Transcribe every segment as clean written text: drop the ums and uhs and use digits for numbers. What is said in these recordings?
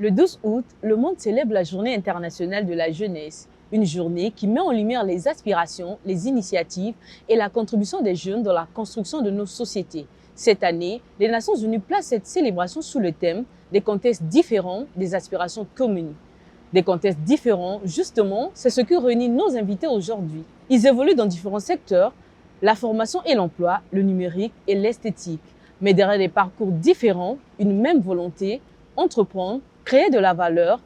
Le 12 août, le monde célèbre la Journée internationale de la jeunesse, une journée qui met en lumière les aspirations, les initiatives et la contribution des jeunes dans la construction de nos sociétés. Cette année, les Nations Unies placent cette célébration sous le thème des contextes différents, des aspirations communes. Des contextes différents, justement, c'est ce qui réunit nos invités aujourd'hui. Ils évoluent dans différents secteurs, la formation et l'emploi, le numérique et l'esthétique. Mais derrière des parcours différents, une même volonté, entreprendre, créer de la valeur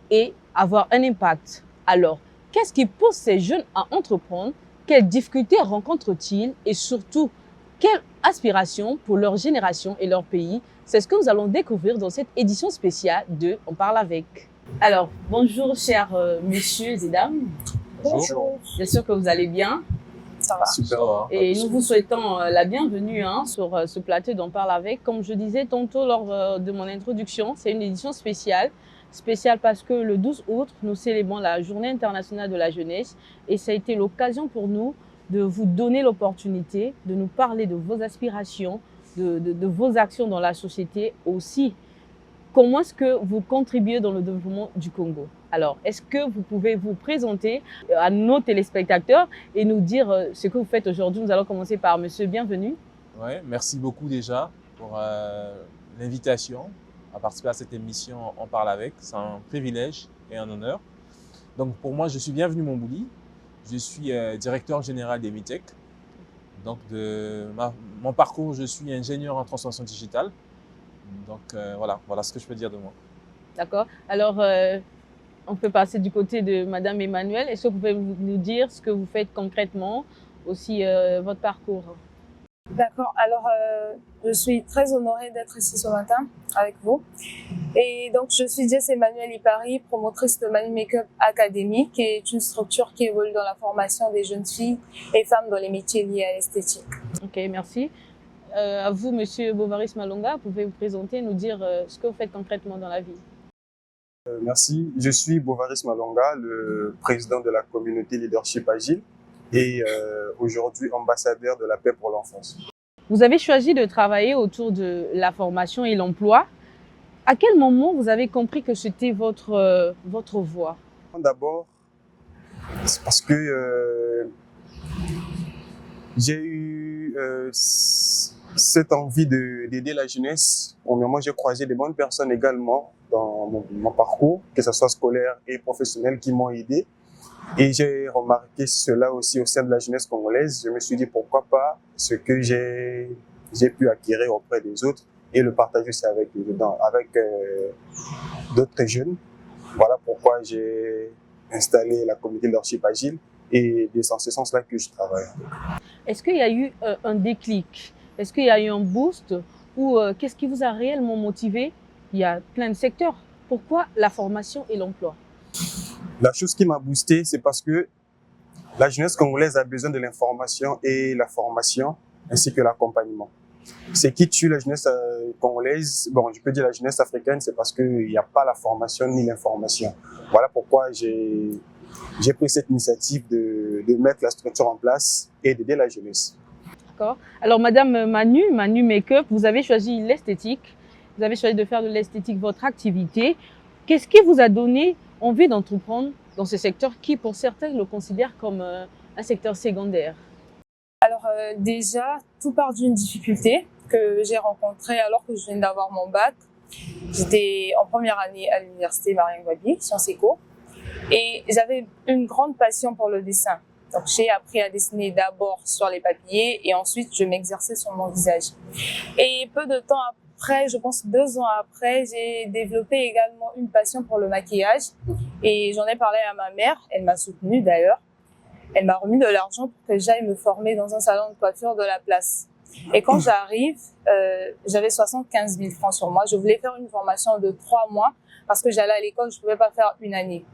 et avoir un impact. Alors, qu'est-ce qui pousse ces jeunes à entreprendre? Quelles difficultés rencontrent-ils? Et surtout, quelles aspirations pour leur génération et leur pays? C'est ce que nous allons découvrir dans cette édition spéciale de On parle avec. Alors, bonjour chers messieurs et dames. Bonjour. J'espère que vous allez bien. Ça va. Super. Et nous vous souhaitons la bienvenue sur ce plateau d'On parle avec. Comme je disais tantôt lors de mon introduction, c'est une édition spéciale. Spéciale parce que le 12 août, nous célébrons la Journée internationale de la jeunesse et ça a été l'occasion pour nous de vous donner l'opportunité de nous parler de vos aspirations, de vos actions dans la société aussi. Comment est-ce que vous contribuez dans le développement du Congo? Alors, est-ce que vous pouvez vous présenter à nos téléspectateurs et nous dire ce que vous faites aujourd'hui? Nous allons commencer par monsieur, bienvenue. Oui, merci beaucoup déjà pour l'invitation à participer à cette émission On parle avec. C'est un privilège et un honneur. Donc pour moi, je suis Bienvenu Mombouli. Je suis directeur général d'Emitech. Donc mon parcours, je suis ingénieur en transformation digitale. Donc voilà ce que je peux dire de moi. D'accord. Alors, on peut passer du côté de Madame Emmanuelle. Est-ce que vous pouvez nous dire ce que vous faites concrètement, aussi votre parcours? D'accord. Alors, je suis très honorée d'être ici ce matin avec vous. Et donc, je suis Jess Emmanuelle Ipari, promotrice de Manu Makeup Academy, qui est une structure qui évolue dans la formation des jeunes filles et femmes dans les métiers liés à l'esthétique. Ok, merci. À vous, Monsieur Bovaris Malonga, vous pouvez vous présenter, nous dire ce que vous faites concrètement dans la vie. Merci. Je suis Bovaris Malonga, le président de la communauté Leadership Agile et aujourd'hui ambassadeur de la paix pour l'enfance. Vous avez choisi de travailler autour de la formation et l'emploi. À quel moment vous avez compris que c'était votre voie? D'abord, c'est parce que j'ai eu cette envie d'aider la jeunesse. Premièrement, j'ai croisé des bonnes personnes également dans mon parcours, que ce soit scolaire et professionnel, qui m'ont aidé. Et j'ai remarqué cela aussi au sein de la jeunesse congolaise. Je me suis dit pourquoi pas ce que j'ai pu acquérir auprès des autres et le partager aussi avec d'autres jeunes. Voilà pourquoi j'ai installé la communauté Leadership Agile et c'est en ce sens-là que je travaille. Est-ce qu'il y a eu un déclic? Est-ce qu'il y a eu un boost? Ou qu'est-ce qui vous a réellement motivé? Il y a plein de secteurs. Pourquoi la formation et l'emploi? La chose qui m'a boosté, c'est parce que la jeunesse congolaise a besoin de l'information et la formation, ainsi que l'accompagnement. Ce qui tue la jeunesse congolaise, bon, je peux dire la jeunesse africaine, c'est parce qu'il n'y a pas la formation ni l'information. Voilà pourquoi j'ai pris cette initiative de mettre la structure en place et d'aider la jeunesse. D'accord. Alors, Madame Manu Makeup, vous avez choisi l'esthétique. Vous avez choisi de faire de l'esthétique votre activité. Qu'est-ce qui vous a donné envie d'entreprendre dans ce secteur qui, pour certains, le considèrent comme un secteur secondaire? Alors, déjà, tout part d'une difficulté que j'ai rencontrée alors que je viens d'avoir mon bac. J'étais en première année à l'université Marien Ngouabi, Sciences Éco, et j'avais une grande passion pour le dessin. Donc, j'ai appris à dessiner d'abord sur les papiers et ensuite je m'exerçais sur mon visage. Et peu de temps après, je pense 2 ans après, j'ai développé également une passion pour le maquillage et j'en ai parlé à ma mère, elle m'a soutenue d'ailleurs. Elle m'a remis de l'argent pour que j'aille me former dans un salon de coiffure de la place. Et quand j'arrive, j'avais 75 000 francs sur moi. Je voulais faire une formation de 3 mois parce que j'allais à l'école, je ne pouvais pas faire une année.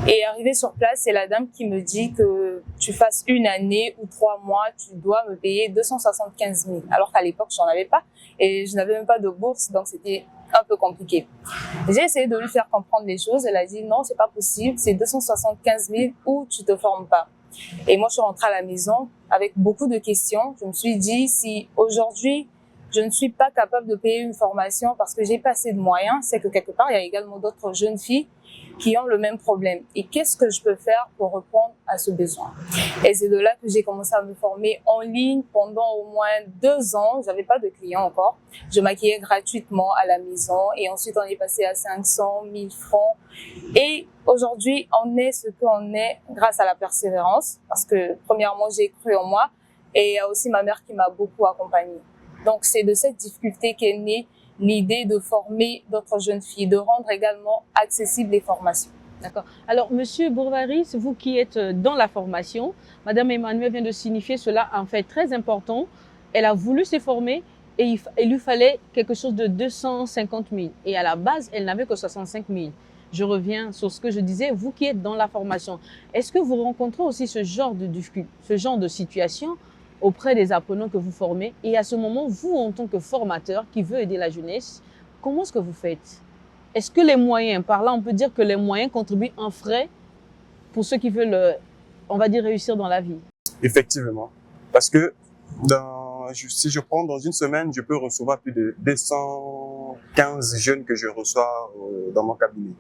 Et arrivé sur place, c'est la dame qui me dit que tu fasses une année ou 3 mois, tu dois me payer 275 000. Alors qu'à l'époque, j'en avais pas et je n'avais même pas de bourse, donc c'était un peu compliqué. J'ai essayé de lui faire comprendre les choses. Elle a dit non, c'est pas possible, c'est 275 000 ou tu te formes pas. Et moi, je suis rentrée à la maison avec beaucoup de questions. Je me suis dit, si aujourd'hui, je ne suis pas capable de payer une formation parce que j'ai pas assez de moyens, c'est que quelque part, il y a également d'autres jeunes filles qui ont le même problème. Et qu'est-ce que je peux faire pour répondre à ce besoin? Et c'est de là que j'ai commencé à me former en ligne pendant au moins 2 ans. J'avais pas de clients encore. Je maquillais gratuitement à la maison et ensuite on est passé à 500, 1000 francs. Et aujourd'hui, on est ce qu'on est grâce à la persévérance parce que premièrement, j'ai cru en moi et il y a aussi ma mère qui m'a beaucoup accompagnée. Donc c'est de cette difficulté qu'est née l'idée de former d'autres jeunes filles, de rendre également accessibles les formations. D'accord. Alors, Monsieur Bourvaris, vous qui êtes dans la formation, Madame Emmanuelle vient de signifier cela en fait très important. Elle a voulu se former et il lui fallait quelque chose de 250 000. Et à la base, elle n'avait que 65 000. Je reviens sur ce que je disais, vous qui êtes dans la formation, est-ce que vous rencontrez aussi ce genre de situation auprès des apprenants que vous formez? Et à ce moment, vous, en tant que formateur qui veut aider la jeunesse, comment est-ce que vous faites? Est-ce que les moyens, par là, on peut dire que les moyens contribuent en frais pour ceux qui veulent, on va dire, réussir dans la vie? Effectivement. Parce que si je prends dans une semaine, je peux recevoir plus de 215 jeunes que je reçois dans mon cabinet.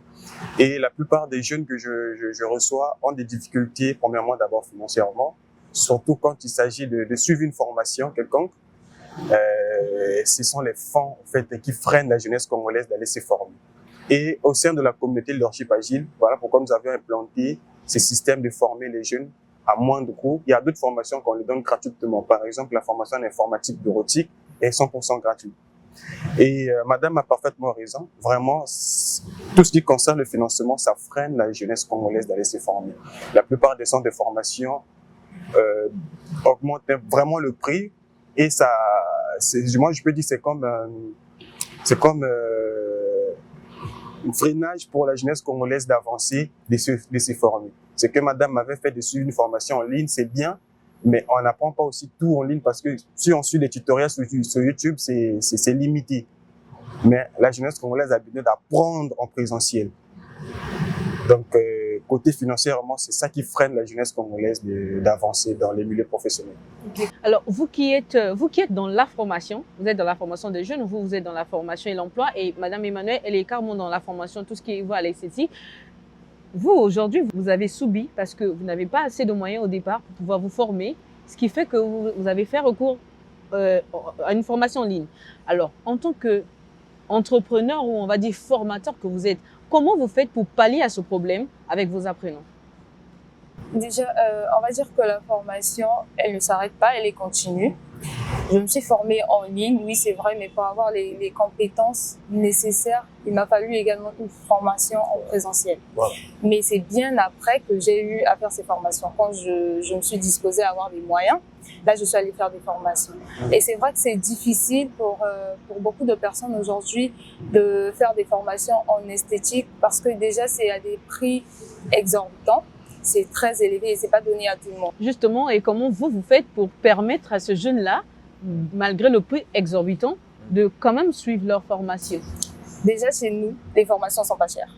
Et la plupart des jeunes que je reçois ont des difficultés, premièrement d'abord financièrement, surtout quand il s'agit de suivre une formation quelconque. Ce sont les fonds en fait, qui freinent la jeunesse congolaise d'aller se former. Et au sein de la communauté Leadership Agile, voilà pourquoi nous avions implanté ce système de former les jeunes à moindre coût. Il y a d'autres formations qu'on les donne gratuitement. Par exemple, la formation en informatique bureautique est 100% gratuite. Et Madame a parfaitement raison. Vraiment, tout ce qui concerne le financement, ça freine la jeunesse congolaise d'aller se former. La plupart des centres de formation augmentent vraiment le prix et ça, moi je peux dire c'est comme un freinage pour la jeunesse congolaise d'avancer, de se former. Ce que Madame m'avait fait de suivre une formation en ligne, c'est bien, mais on n'apprend pas aussi tout en ligne parce que si on suit des tutoriels sur YouTube, c'est limité. Mais la jeunesse congolaise a besoin d'apprendre en présentiel. Donc, côté financièrement, c'est ça qui freine la jeunesse congolaise d'avancer dans les milieux professionnels. Okay. Alors, vous qui êtes dans la formation, vous êtes dans la formation des jeunes, vous êtes dans la formation et l'emploi, et Madame Emmanuelle, elle est carrément dans la formation, tout ce qui va à l'esthétique. Vous, aujourd'hui, vous avez subi parce que vous n'avez pas assez de moyens au départ pour pouvoir vous former, ce qui fait que vous avez fait recours à une formation en ligne. Alors, en tant qu'entrepreneur ou on va dire formateur que vous êtes, comment vous faites pour pallier à ce problème avec vos apprenants? Déjà, on va dire que la formation, elle ne s'arrête pas, elle est continue. Je me suis formée en ligne, oui c'est vrai, mais pour avoir les compétences nécessaires, il m'a fallu également une formation en présentiel. Voilà. Mais c'est bien après que j'ai eu à faire ces formations. Quand je me suis disposée à avoir des moyens, là je suis allée faire des formations. Et c'est vrai que c'est difficile pour beaucoup de personnes aujourd'hui de faire des formations en esthétique parce que déjà c'est à des prix exorbitants. C'est très élevé et c'est pas donné à tout le monde. Justement, et comment vous faites pour permettre à ce jeune-là, malgré le prix exorbitant, de quand même suivre leur formation? Déjà, chez nous, les formations sont pas chères.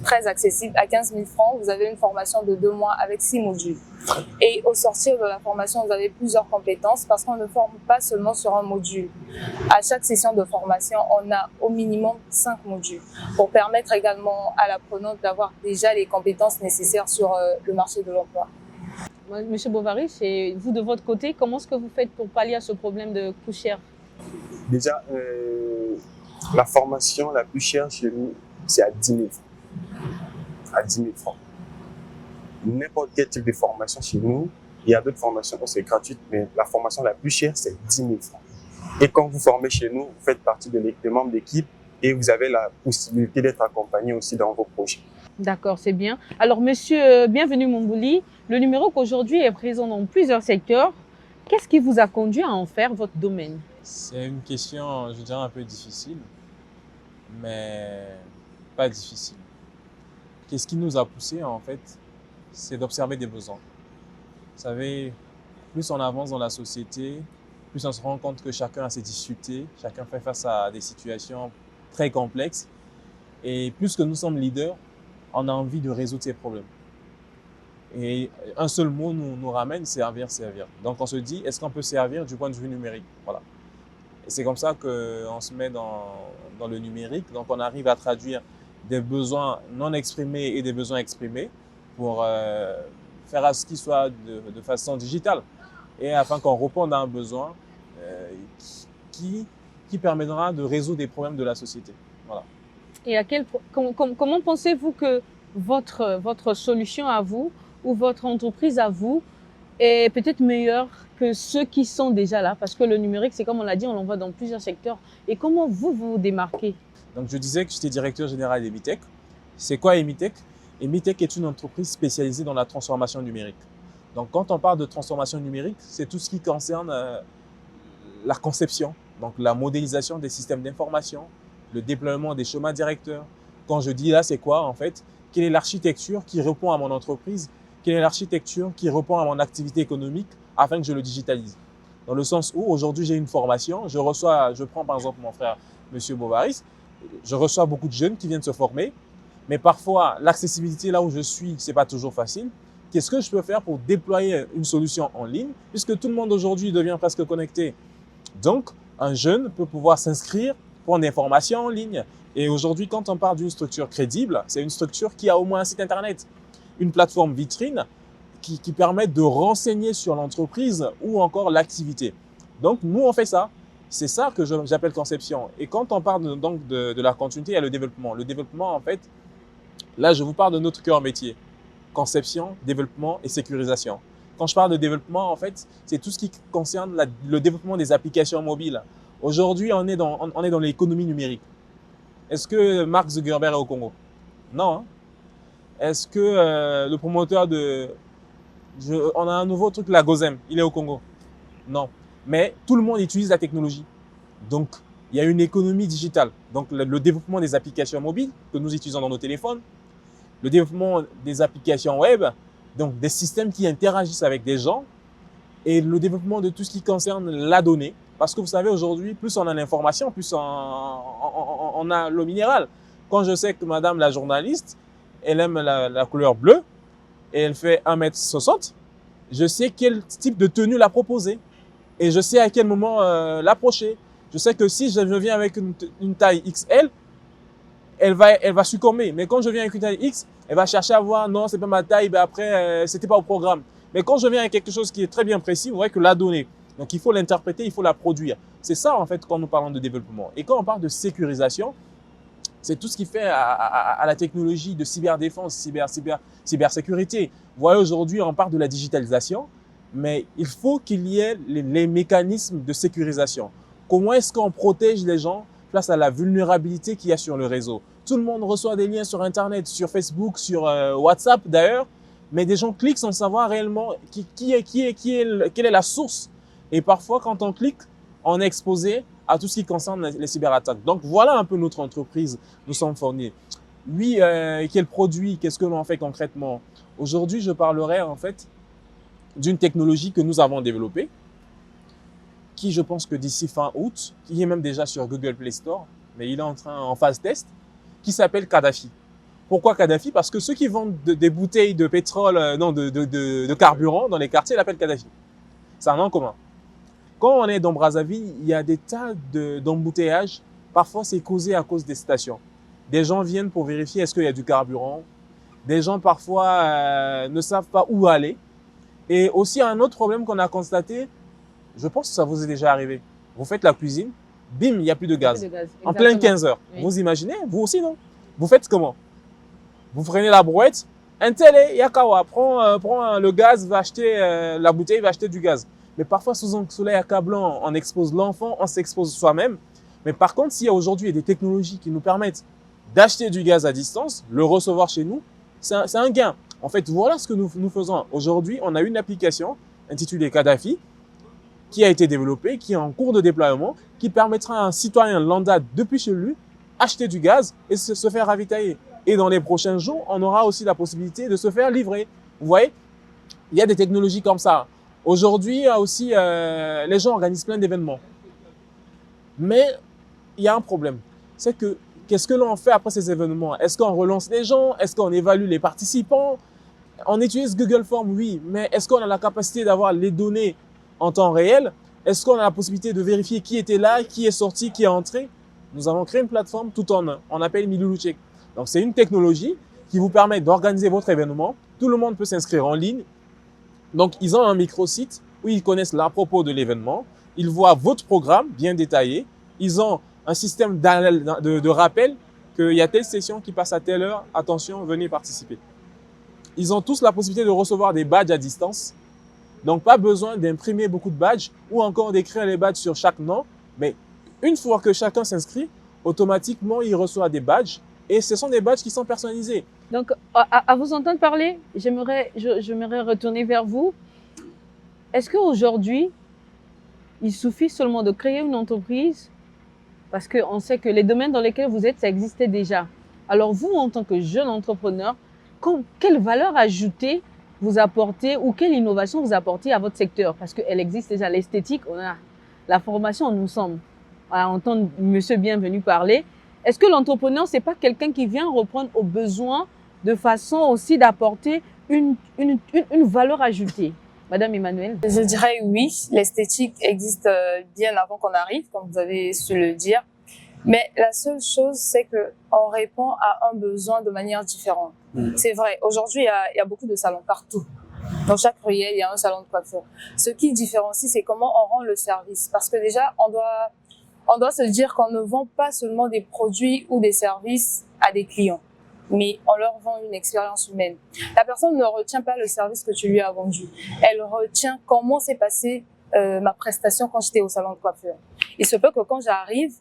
Très accessibles. À 15 000 francs, vous avez une formation de 2 mois avec 6 modules. Et au sortir de la formation, vous avez plusieurs compétences parce qu'on ne forme pas seulement sur un module. À chaque session de formation, on a au minimum 5 modules pour permettre également à l'apprenant d'avoir déjà les compétences nécessaires sur le marché de l'emploi. Monsieur Bourvaris, et vous de votre côté, comment est-ce que vous faites pour pallier à ce problème de coût cher? Déjà, la formation la plus chère chez nous, c'est à 10 000 francs. À 10 000 francs. N'importe quel type de formation chez nous, il y a d'autres formations où c'est gratuit, mais la formation la plus chère, c'est 10 000 francs. Et quand vous formez chez nous, vous faites partie des membres d'équipe et vous avez la possibilité d'être accompagné aussi dans vos projets. D'accord, c'est bien. Alors, monsieur, bienvenue Mombouli. Le numéro qu'aujourd'hui est présent dans plusieurs secteurs. Qu'est-ce qui vous a conduit à en faire votre domaine? C'est une question, je dirais, un peu difficile, mais pas difficile. Qu'est-ce qui nous a poussé, en fait, c'est d'observer des besoins. Vous savez, plus on avance dans la société, plus on se rend compte que chacun a ses difficultés, chacun fait face à des situations très complexes. Et plus que nous sommes leaders, on a envie de résoudre ces problèmes. Et un seul mot nous ramène, servir, servir. Donc on se dit, est-ce qu'on peut servir du point de vue numérique? Voilà. Et c'est comme ça qu'on se met dans le numérique. Donc, on arrive à traduire des besoins non exprimés et des besoins exprimés pour faire à ce qu'ils soient de façon digitale et afin qu'on réponde à un besoin qui permettra de résoudre des problèmes de la société. Voilà. Et comment pensez-vous que votre solution à vous ou votre entreprise à vous est peut-être meilleure que ceux qui sont déjà là? Parce que le numérique, c'est comme on l'a dit, on l'envoie dans plusieurs secteurs. Et comment vous vous démarquez? Donc, je disais que j'étais directeur général d'Emitech. C'est quoi Emitech? Emitech est une entreprise spécialisée dans la transformation numérique. Donc, quand on parle de transformation numérique, c'est tout ce qui concerne la conception, donc la modélisation des systèmes d'information, le déploiement des schémas directeurs. Quand je dis là, c'est quoi en fait? Quelle est l'architecture qui répond à mon entreprise? Quelle est l'architecture qui répond à mon activité économique afin que je le digitalise? Dans le sens où aujourd'hui j'ai une formation, je prends par exemple mon frère Monsieur Bovaris, je reçois beaucoup de jeunes qui viennent se former, mais parfois l'accessibilité là où je suis, c'est pas toujours facile. Qu'est-ce que je peux faire pour déployer une solution en ligne puisque tout le monde aujourd'hui devient presque connecté? Donc, un jeune peut pouvoir s'inscrire pour des formations en ligne. Et aujourd'hui, quand on parle d'une structure crédible, c'est une structure qui a au moins un site internet, une plateforme vitrine qui permet de renseigner sur l'entreprise ou encore l'activité. Donc, nous, on fait ça. C'est ça que j'appelle conception. Et quand on parle donc de la continuité, il y a le développement. Le développement, en fait, là, je vous parle de notre cœur métier. Conception, développement et sécurisation. Quand je parle de développement, en fait, c'est tout ce qui concerne le développement des applications mobiles. Aujourd'hui, on est dans l'économie numérique. Est-ce que Mark Zuckerberg est au Congo? Non. Hein? Est-ce que le promoteur on a un nouveau truc, la Gozem, il est au Congo? Non. Mais tout le monde utilise la technologie. Donc, il y a une économie digitale. Donc, le développement des applications mobiles que nous utilisons dans nos téléphones, le développement des applications web, donc des systèmes qui interagissent avec des gens et le développement de tout ce qui concerne la donnée. Parce que vous savez, aujourd'hui, plus on a l'information, plus on a le minéral. Quand je sais que madame la journaliste, elle aime la couleur bleue et elle fait 1m60, je sais quel type de tenue la proposer et je sais à quel moment l'approcher. Je sais que si je viens avec une taille XL, elle va succomber. Mais quand je viens avec une taille X, elle va chercher à voir, non, c'est pas ma taille, ben après, c'était pas au programme. Mais quand je viens avec quelque chose qui est très bien précis, vous voyez que la donnée, donc il faut l'interpréter, il faut la produire. C'est ça, en fait, quand nous parlons de développement. Et quand on parle de sécurisation, c'est tout ce qui fait à la technologie de cyberdéfense, cybersécurité. Vous voyez, aujourd'hui, on parle de la digitalisation, mais il faut qu'il y ait les mécanismes de sécurisation. Comment est-ce qu'on protège les gens face à la vulnérabilité qu'il y a sur le réseau? Tout le monde reçoit des liens sur Internet, sur Facebook, sur WhatsApp d'ailleurs, mais des gens cliquent sans savoir réellement quelle est la source. Et parfois, quand on clique, on est exposé à tout ce qui concerne les cyberattaques. Donc, voilà un peu notre entreprise. Nous sommes fournis. Oui, quel produit? Qu'est-ce que l'on fait concrètement? Aujourd'hui, je parlerai en fait d'une technologie que nous avons développée, qui je pense que d'ici fin août, qui est même déjà sur Google Play Store, mais il est en phase test, qui s'appelle Kadhafi. Pourquoi Kadhafi? Parce que ceux qui vendent des bouteilles de pétrole, de carburant dans les quartiers l'appellent Kadhafi. C'est un nom commun. Quand on est dans Brazzaville, il y a des tas d'embouteillages. Parfois, c'est causé à cause des stations. Des gens viennent pour vérifier est-ce qu'il y a du carburant. Des gens, parfois, ne savent pas où aller. Et aussi, un autre problème qu'on a constaté, je pense que ça vous est déjà arrivé. Vous faites la cuisine, bim, il n'y a plus de gaz. En plein 15 heures. Oui. Vous imaginez? Vous aussi, non? Vous faites comment? Vous prenez la brouette, un télé, Yakawa, prend le gaz, va acheter la bouteille, va acheter du gaz. Mais parfois, sous un soleil accablant, on expose l'enfant, on s'expose soi-même. Mais par contre, s'il y a aujourd'hui des technologies qui nous permettent d'acheter du gaz à distance, le recevoir chez nous, c'est un gain. En fait, voilà ce que nous faisons. Aujourd'hui, on a une application intitulée Kadhafi qui a été développée, qui est en cours de déploiement, qui permettra à un citoyen lambda depuis chez lui acheter du gaz et se faire ravitailler. Et dans les prochains jours, on aura aussi la possibilité de se faire livrer. Vous voyez, il y a des technologies comme ça. Aujourd'hui, il y a aussi, les gens organisent plein d'événements. Mais il y a un problème. C'est que, qu'est-ce que l'on fait après ces événements? Est-ce qu'on relance les gens? Est-ce qu'on évalue les participants? On utilise Google Forms, oui. Mais est-ce qu'on a la capacité d'avoir les données en temps réel Est-ce qu'on a la possibilité de vérifier qui était là, qui est sorti, qui est entré? Nous avons créé une plateforme tout en un. On appelle Milulu Check. Donc, c'est une technologie qui vous permet d'organiser votre événement. Tout le monde peut s'inscrire en ligne. Donc, ils ont un microsite où ils connaissent l'à propos de l'événement. Ils voient votre programme bien détaillé. Ils ont un système de rappel qu'il y a telle session qui passe à telle heure. Attention, venez participer. Ils ont tous la possibilité de recevoir des badges à distance. Donc, pas besoin d'imprimer beaucoup de badges ou encore d'écrire les badges sur chaque nom. Mais une fois que chacun s'inscrit, automatiquement, il reçoit des badges. Et ce sont des badges qui sont personnalisés. Donc, à vous entendre parler, j'aimerais retourner vers vous. Est-ce qu'aujourd'hui, il suffit seulement de créer une entreprise? Parce qu'on sait que les domaines dans lesquels vous êtes, ça existait déjà. Alors vous, en tant que jeune entrepreneur, quelle valeur ajoutée vous apportez ou quelle innovation vous apportez à votre secteur? Parce qu'elle existe déjà. L'esthétique, on a la formation, nous sommes à entendre Monsieur Bienvenu parler. Est-ce que l'entrepreneur, c'est pas quelqu'un qui vient répondre aux besoins de façon aussi d'apporter une valeur ajoutée? Madame Emmanuelle? Je dirais oui, l'esthétique existe bien avant qu'on arrive, comme vous avez su le dire. Mais la seule chose, c'est qu'on répond à un besoin de manière différente. C'est vrai, aujourd'hui, il y a beaucoup de salons partout. Dans chaque ruelle, il y a un salon de coiffure. Ce qui différencie, c'est comment on rend le service. Parce que déjà, on doit se dire qu'on ne vend pas seulement des produits ou des services à des clients, mais on leur vend une expérience humaine. La personne ne retient pas le service que tu lui as vendu. Elle retient comment s'est passée ma prestation quand j'étais au salon de coiffure. Il se peut que quand j'arrive,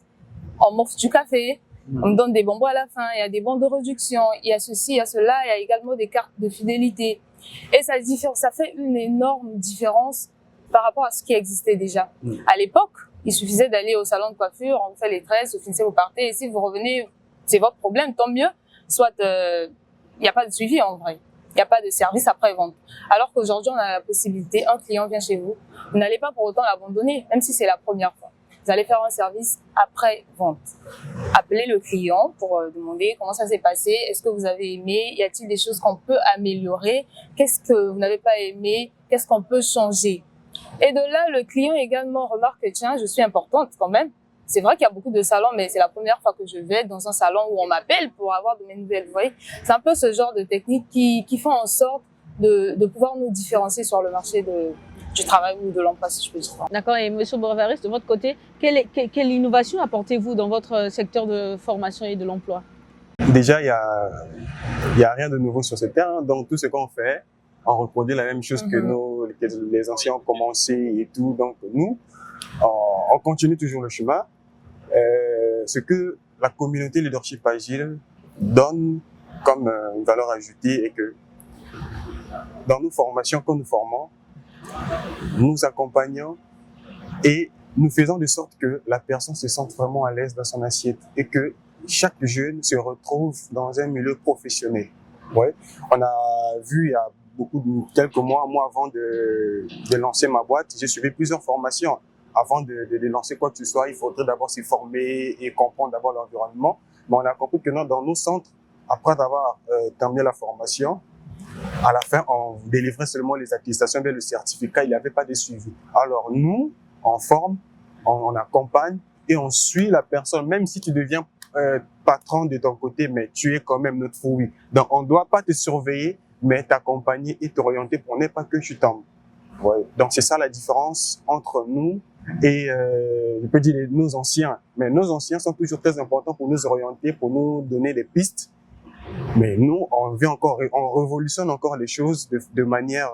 on m'offre du café, on me donne des bonbons à la fin, il y a des bons de réduction, il y a ceci, il y a cela, il y a également des cartes de fidélité. Et ça fait une énorme différence par rapport à ce qui existait déjà. À l'époque, il suffisait d'aller au salon de coiffure, on vous fait les tresses, vous finissez, vous partez, et si vous revenez, c'est votre problème, tant mieux. Soit il n'y a pas de suivi en vrai, il n'y a pas de service après-vente. Alors qu'aujourd'hui, on a la possibilité, un client vient chez vous, vous n'allez pas pour autant l'abandonner, même si c'est la première fois. Vous allez faire un service après-vente. Appelez le client pour demander comment ça s'est passé, est-ce que vous avez aimé, y a-t-il des choses qu'on peut améliorer, qu'est-ce que vous n'avez pas aimé, qu'est-ce qu'on peut changer. Et de là, le client également remarque que tiens, je suis importante quand même. C'est vrai qu'il y a beaucoup de salons, mais c'est la première fois que je vais dans un salon où on m'appelle pour avoir de mes nouvelles. Vous voyez, c'est un peu ce genre de techniques qui font en sorte de pouvoir nous différencier sur le marché du travail ou de l'emploi, si je peux dire. D'accord. Et Monsieur Bourvaris, de votre côté, quelle innovation apportez-vous dans votre secteur de formation et de l'emploi? Déjà, il y a rien de nouveau sur ce terrain. Donc, tout ce qu'on fait, on reproduit la même chose que les anciens ont commencé et tout. Donc, nous, on continue toujours le chemin. Ce que la communauté Leadership Agile donne comme une valeur ajoutée est que dans nos formations que nous formons, nous accompagnons et nous faisons de sorte que la personne se sente vraiment à l'aise dans son assiette et que chaque jeune se retrouve dans un milieu professionnel. Ouais. On a vu il y a quelques mois, moi avant de lancer ma boîte, j'ai suivi plusieurs formations. Avant de lancer quoi que ce soit, il faudrait d'abord se former et comprendre d'abord l'environnement. Mais on a compris que dans nos centres, après avoir terminé la formation, à la fin, on délivrait seulement les attestations, mais le certificat, il n'y avait pas de suivi. Alors nous, on forme, on accompagne et on suit la personne, même si tu deviens patron de ton côté, mais tu es quand même notre fruit. Donc on ne doit pas te surveiller, mais t'accompagner et t'orienter pour ne pas que tu tombes. Ouais. Donc c'est ça la différence entre nous et je peux dire nos anciens. Mais nos anciens sont toujours très importants pour nous orienter, pour nous donner des pistes. Mais nous, on révolutionne encore les choses de manière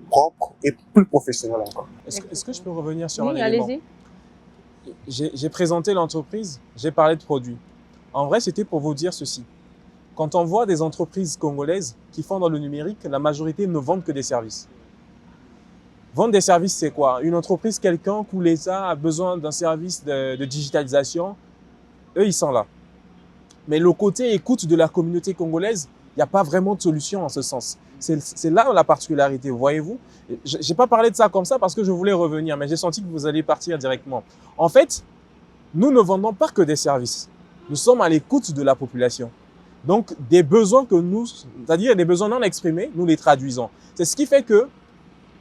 propre et plus professionnelle encore. Est-ce que je peux revenir sur un Oui, élément? allez-y. J'ai présenté l'entreprise, j'ai parlé de produits. En vrai, c'était pour vous dire ceci. Quand on voit des entreprises congolaises qui font dans le numérique, la majorité ne vendent que des services. Vendre des services, c'est quoi? Une entreprise quelconque où l'État a besoin d'un service de digitalisation, eux, ils sont là. Mais le côté écoute de la communauté congolaise, il n'y a pas vraiment de solution en ce sens. C'est là la particularité, voyez-vous. Je n'ai pas parlé de ça comme ça parce que je voulais revenir, mais j'ai senti que vous alliez partir directement. En fait, nous ne vendons pas que des services. Nous sommes à l'écoute de la population. Donc, des besoins que nous, c'est-à-dire des besoins non exprimés, nous les traduisons. C'est ce qui fait que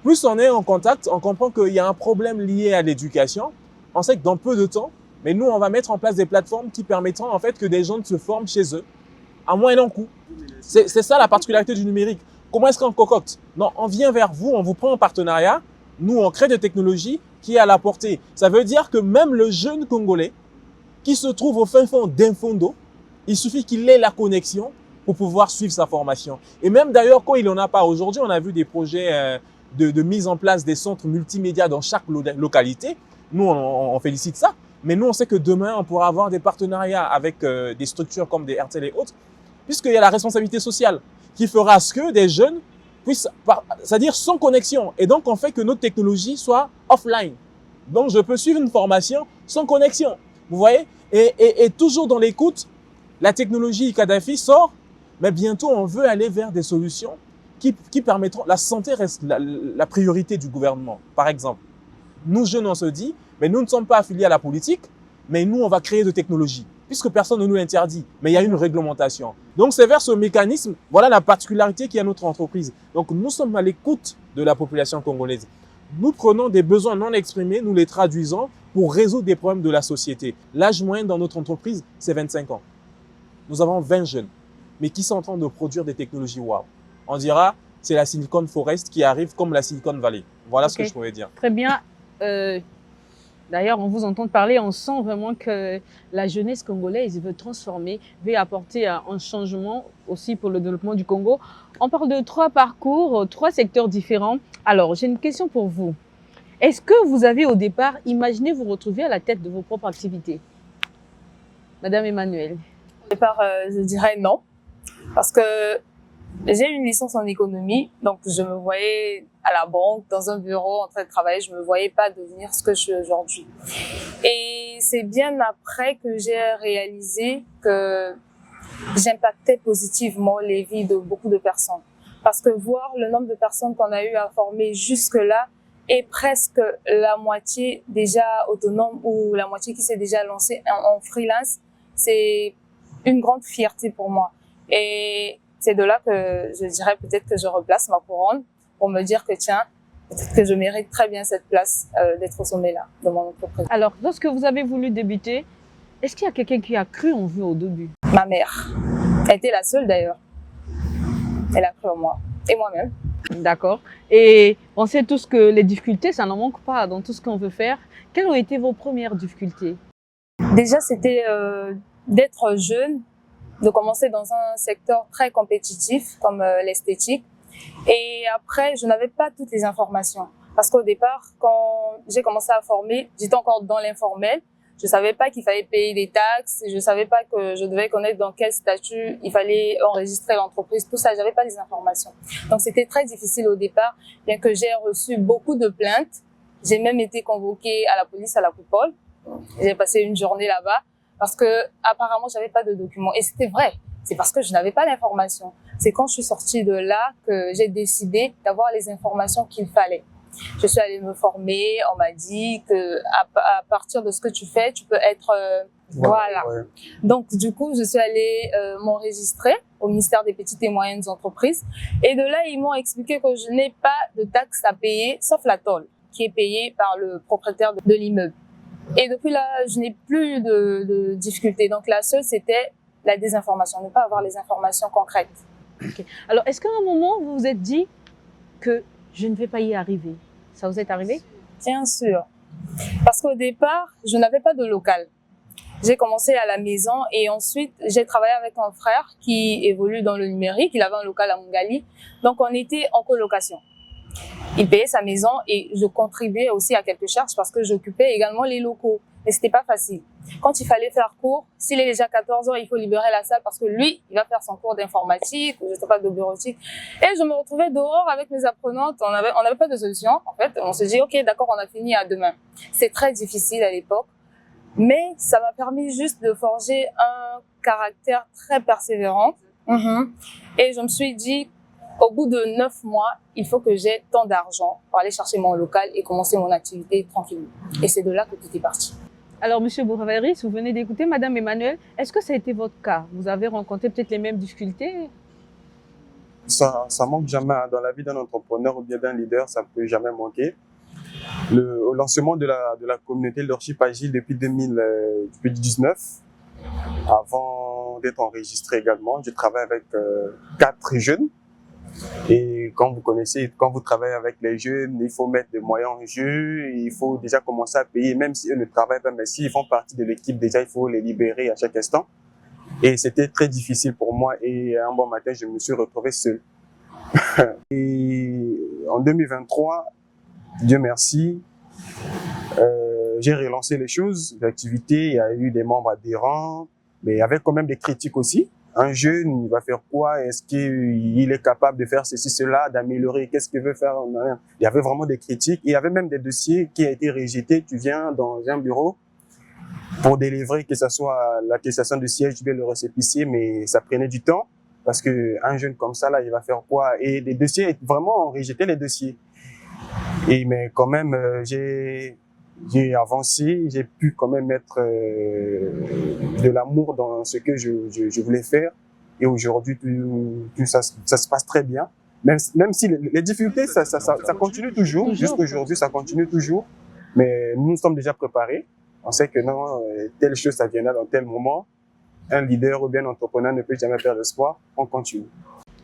plus on est en contact, on comprend qu'il y a un problème lié à l'éducation. On sait que dans peu de temps, mais nous, on va mettre en place des plateformes qui permettront en fait que des jeunes se forment chez eux à moindre coût. C'est ça la particularité du numérique. Comment est-ce qu'on concocte? Non, on vient vers vous, on vous prend en partenariat. Nous, on crée des technologies qui est à la portée. Ça veut dire que même le jeune Congolais qui se trouve au fin fond d'Infondo, il suffit qu'il ait la connexion pour pouvoir suivre sa formation. Et même d'ailleurs, quand il n'en a pas, aujourd'hui, on a vu des projets de mise en place des centres multimédia dans chaque localité. Nous, on félicite ça. Mais nous, on sait que demain, on pourra avoir des partenariats avec des structures comme des RTL et autres, puisqu'il y a la responsabilité sociale qui fera ce que des jeunes puissent, c'est-à-dire sans connexion. Et donc, on fait que notre technologie soit offline. Donc, je peux suivre une formation sans connexion. Vous voyez? Et toujours dans l'écoute, la technologie Kadhafi sort, mais bientôt, on veut aller vers des solutions qui permettront… La santé reste la priorité du gouvernement, par exemple. Nous, jeunes, on se dit, mais nous ne sommes pas affiliés à la politique, mais nous, on va créer de technologies, puisque personne ne nous l'interdit, mais il y a une réglementation. Donc, c'est vers ce mécanisme, voilà la particularité qui est à notre entreprise. Donc, nous sommes à l'écoute de la population congolaise. Nous prenons des besoins non exprimés, nous les traduisons pour résoudre des problèmes de la société. L'âge moyen dans notre entreprise, c'est 25 ans. Nous avons 20 jeunes, mais qui sont en train de produire des technologies wow. On dira, c'est la Silicon Forest qui arrive comme la Silicon Valley. Voilà ce que je pourrais dire. Très bien. D'ailleurs, on vous entend parler, on sent vraiment que la jeunesse congolaise veut transformer, veut apporter un changement aussi pour le développement du Congo. On parle de 3 parcours, 3 secteurs différents. Alors, j'ai une question pour vous. Est-ce que vous avez au départ imaginé vous retrouver à la tête de vos propres activités? Madame Emmanuelle. Au départ, je dirais non, parce que j'ai une licence en économie, donc je me voyais à la banque, dans un bureau, en train de travailler. Je me voyais pas devenir ce que je suis aujourd'hui. Et c'est bien après que j'ai réalisé que j'impactais positivement les vies de beaucoup de personnes. Parce que voir le nombre de personnes qu'on a eu à former jusque-là et presque la moitié déjà autonome ou la moitié qui s'est déjà lancée en freelance, c'est une grande fierté pour moi. Et c'est de là que je dirais peut-être que je replace ma couronne pour me dire que tiens, peut-être que je mérite très bien cette place d'être au sommet là, de mon entreprise. Alors, lorsque vous avez voulu débuter, est-ce qu'il y a quelqu'un qui a cru en vous au début? Ma mère. Elle était la seule d'ailleurs. Elle a cru en moi. Et moi-même. D'accord. Et on sait tous que les difficultés, ça n'en manque pas dans tout ce qu'on veut faire. Quelles ont été vos premières difficultés? Déjà, c'était d'être jeune, de commencer dans un secteur très compétitif comme l'esthétique. Et après, je n'avais pas toutes les informations. Parce qu'au départ, quand j'ai commencé à former, j'étais encore dans l'informel. Je savais pas qu'il fallait payer des taxes. Je savais pas que je devais connaître dans quel statut il fallait enregistrer l'entreprise. Tout ça, j'avais pas les informations. Donc, c'était très difficile au départ, bien que j'ai reçu beaucoup de plaintes. J'ai même été convoquée à la police à la coupole. J'ai passé une journée là-bas parce que apparemment, j'avais pas de documents. Et c'était vrai. C'est parce que je n'avais pas l'information. C'est quand je suis sortie de là que j'ai décidé d'avoir les informations qu'il fallait. Je suis allée me former, on m'a dit que à partir de ce que tu fais, tu peux être voilà. Ouais. Donc du coup, je suis allée m'enregistrer au ministère des petites et moyennes entreprises et de là, ils m'ont expliqué que je n'ai pas de taxes à payer sauf la tôle qui est payée par le propriétaire de l'immeuble. Et depuis là, je n'ai plus de difficultés. Donc la seule, c'était la désinformation, ne pas avoir les informations concrètes. Okay. Alors, est-ce qu'à un moment, vous vous êtes dit que je ne vais pas y arriver? Ça vous est arrivé? Bien sûr. Parce qu'au départ, je n'avais pas de local. J'ai commencé à la maison et ensuite, j'ai travaillé avec un frère qui évolue dans le numérique. Il avait un local à Mongali. Donc, on était en colocation. Il payait sa maison et je contribuais aussi à quelques charges parce que j'occupais également les locaux. Et c'était pas facile. Quand il fallait faire cours, s'il est déjà 14 heures, il faut libérer la salle parce que lui, il va faire son cours d'informatique ou je sais pas, de bureautique. Et je me retrouvais dehors avec mes apprenantes. On n'avait pas de solution, en fait. On se dit, OK, d'accord, on a fini à demain. C'est très difficile à l'époque. Mais ça m'a permis juste de forger un caractère très persévérant. Et je me suis dit, au bout de 9 mois, il faut que j'ai tant d'argent pour aller chercher mon local et commencer mon activité tranquillement. Et c'est de là que tout est parti. Alors, Monsieur Bouravaris, vous venez d'écouter Madame Emmanuelle. Est-ce que ça a été votre cas? Vous avez rencontré peut-être les mêmes difficultés? ça manque jamais dans la vie d'un entrepreneur ou bien d'un leader, ça ne peut jamais manquer. Au lancement de la communauté Leadership Agile depuis 2019, avant d'être enregistré également, je travaille avec 4 jeunes. Et quand vous travaillez avec les jeunes, il faut mettre des moyens en jeu, il faut déjà commencer à payer, même si eux ne travaillent pas, mais s'ils font partie de l'équipe, déjà, il faut les libérer à chaque instant. Et c'était très difficile pour moi et un bon matin, je me suis retrouvé seul. Et en 2023, Dieu merci, j'ai relancé les choses, l'activité, il y a eu des membres adhérents, mais il y avait quand même des critiques aussi. Un jeune, il va faire quoi? Est-ce qu'il est capable de faire ceci, cela, d'améliorer? Qu'est-ce qu'il veut faire? Il y avait vraiment des critiques. Il y avait même des dossiers qui ont été rejetés. Tu viens dans un bureau pour délivrer, que ce soit l'attestation de siège ou bien le récépissé, mais ça prenait du temps parce que un jeune comme ça, là, il va faire quoi? Et des dossiers, vraiment, on rejetait les dossiers. Mais quand même, j'ai avancé, j'ai pu quand même mettre de l'amour dans ce que je voulais faire. Et aujourd'hui, tout ça se passe très bien. Même si les difficultés, ça continue toujours. Jusqu'aujourd'hui, ça continue toujours. Mais nous sommes déjà préparés. On sait que non, telle chose, ça viendra dans tel moment. Un leader ou bien un entrepreneur ne peut jamais perdre espoir. On continue.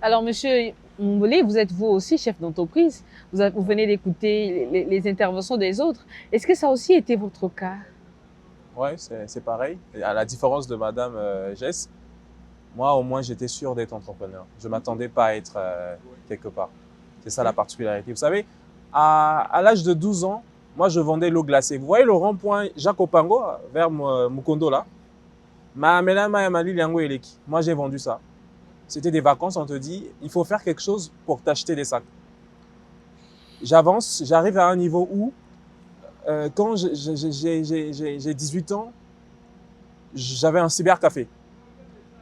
Alors, Monsieur Moumboli, vous êtes vous aussi chef d'entreprise. Vous venez d'écouter les interventions des autres. Est-ce que ça a aussi été votre cas? Oui, c'est pareil. À la différence de Madame Jess, moi, au moins, j'étais sûr d'être entrepreneur. Je ne m'attendais pas à être quelque part. C'est ça la particularité. Vous savez, à l'âge de 12 ans, moi, je vendais l'eau glacée. Vous voyez le rond-point Jacques Opango, vers Mukondo, là? Moi, j'ai vendu ça. C'était des vacances, on te dit, il faut faire quelque chose pour t'acheter des sacs. J'avance, j'arrive à un niveau où, quand j'ai 18 ans, j'avais un cybercafé.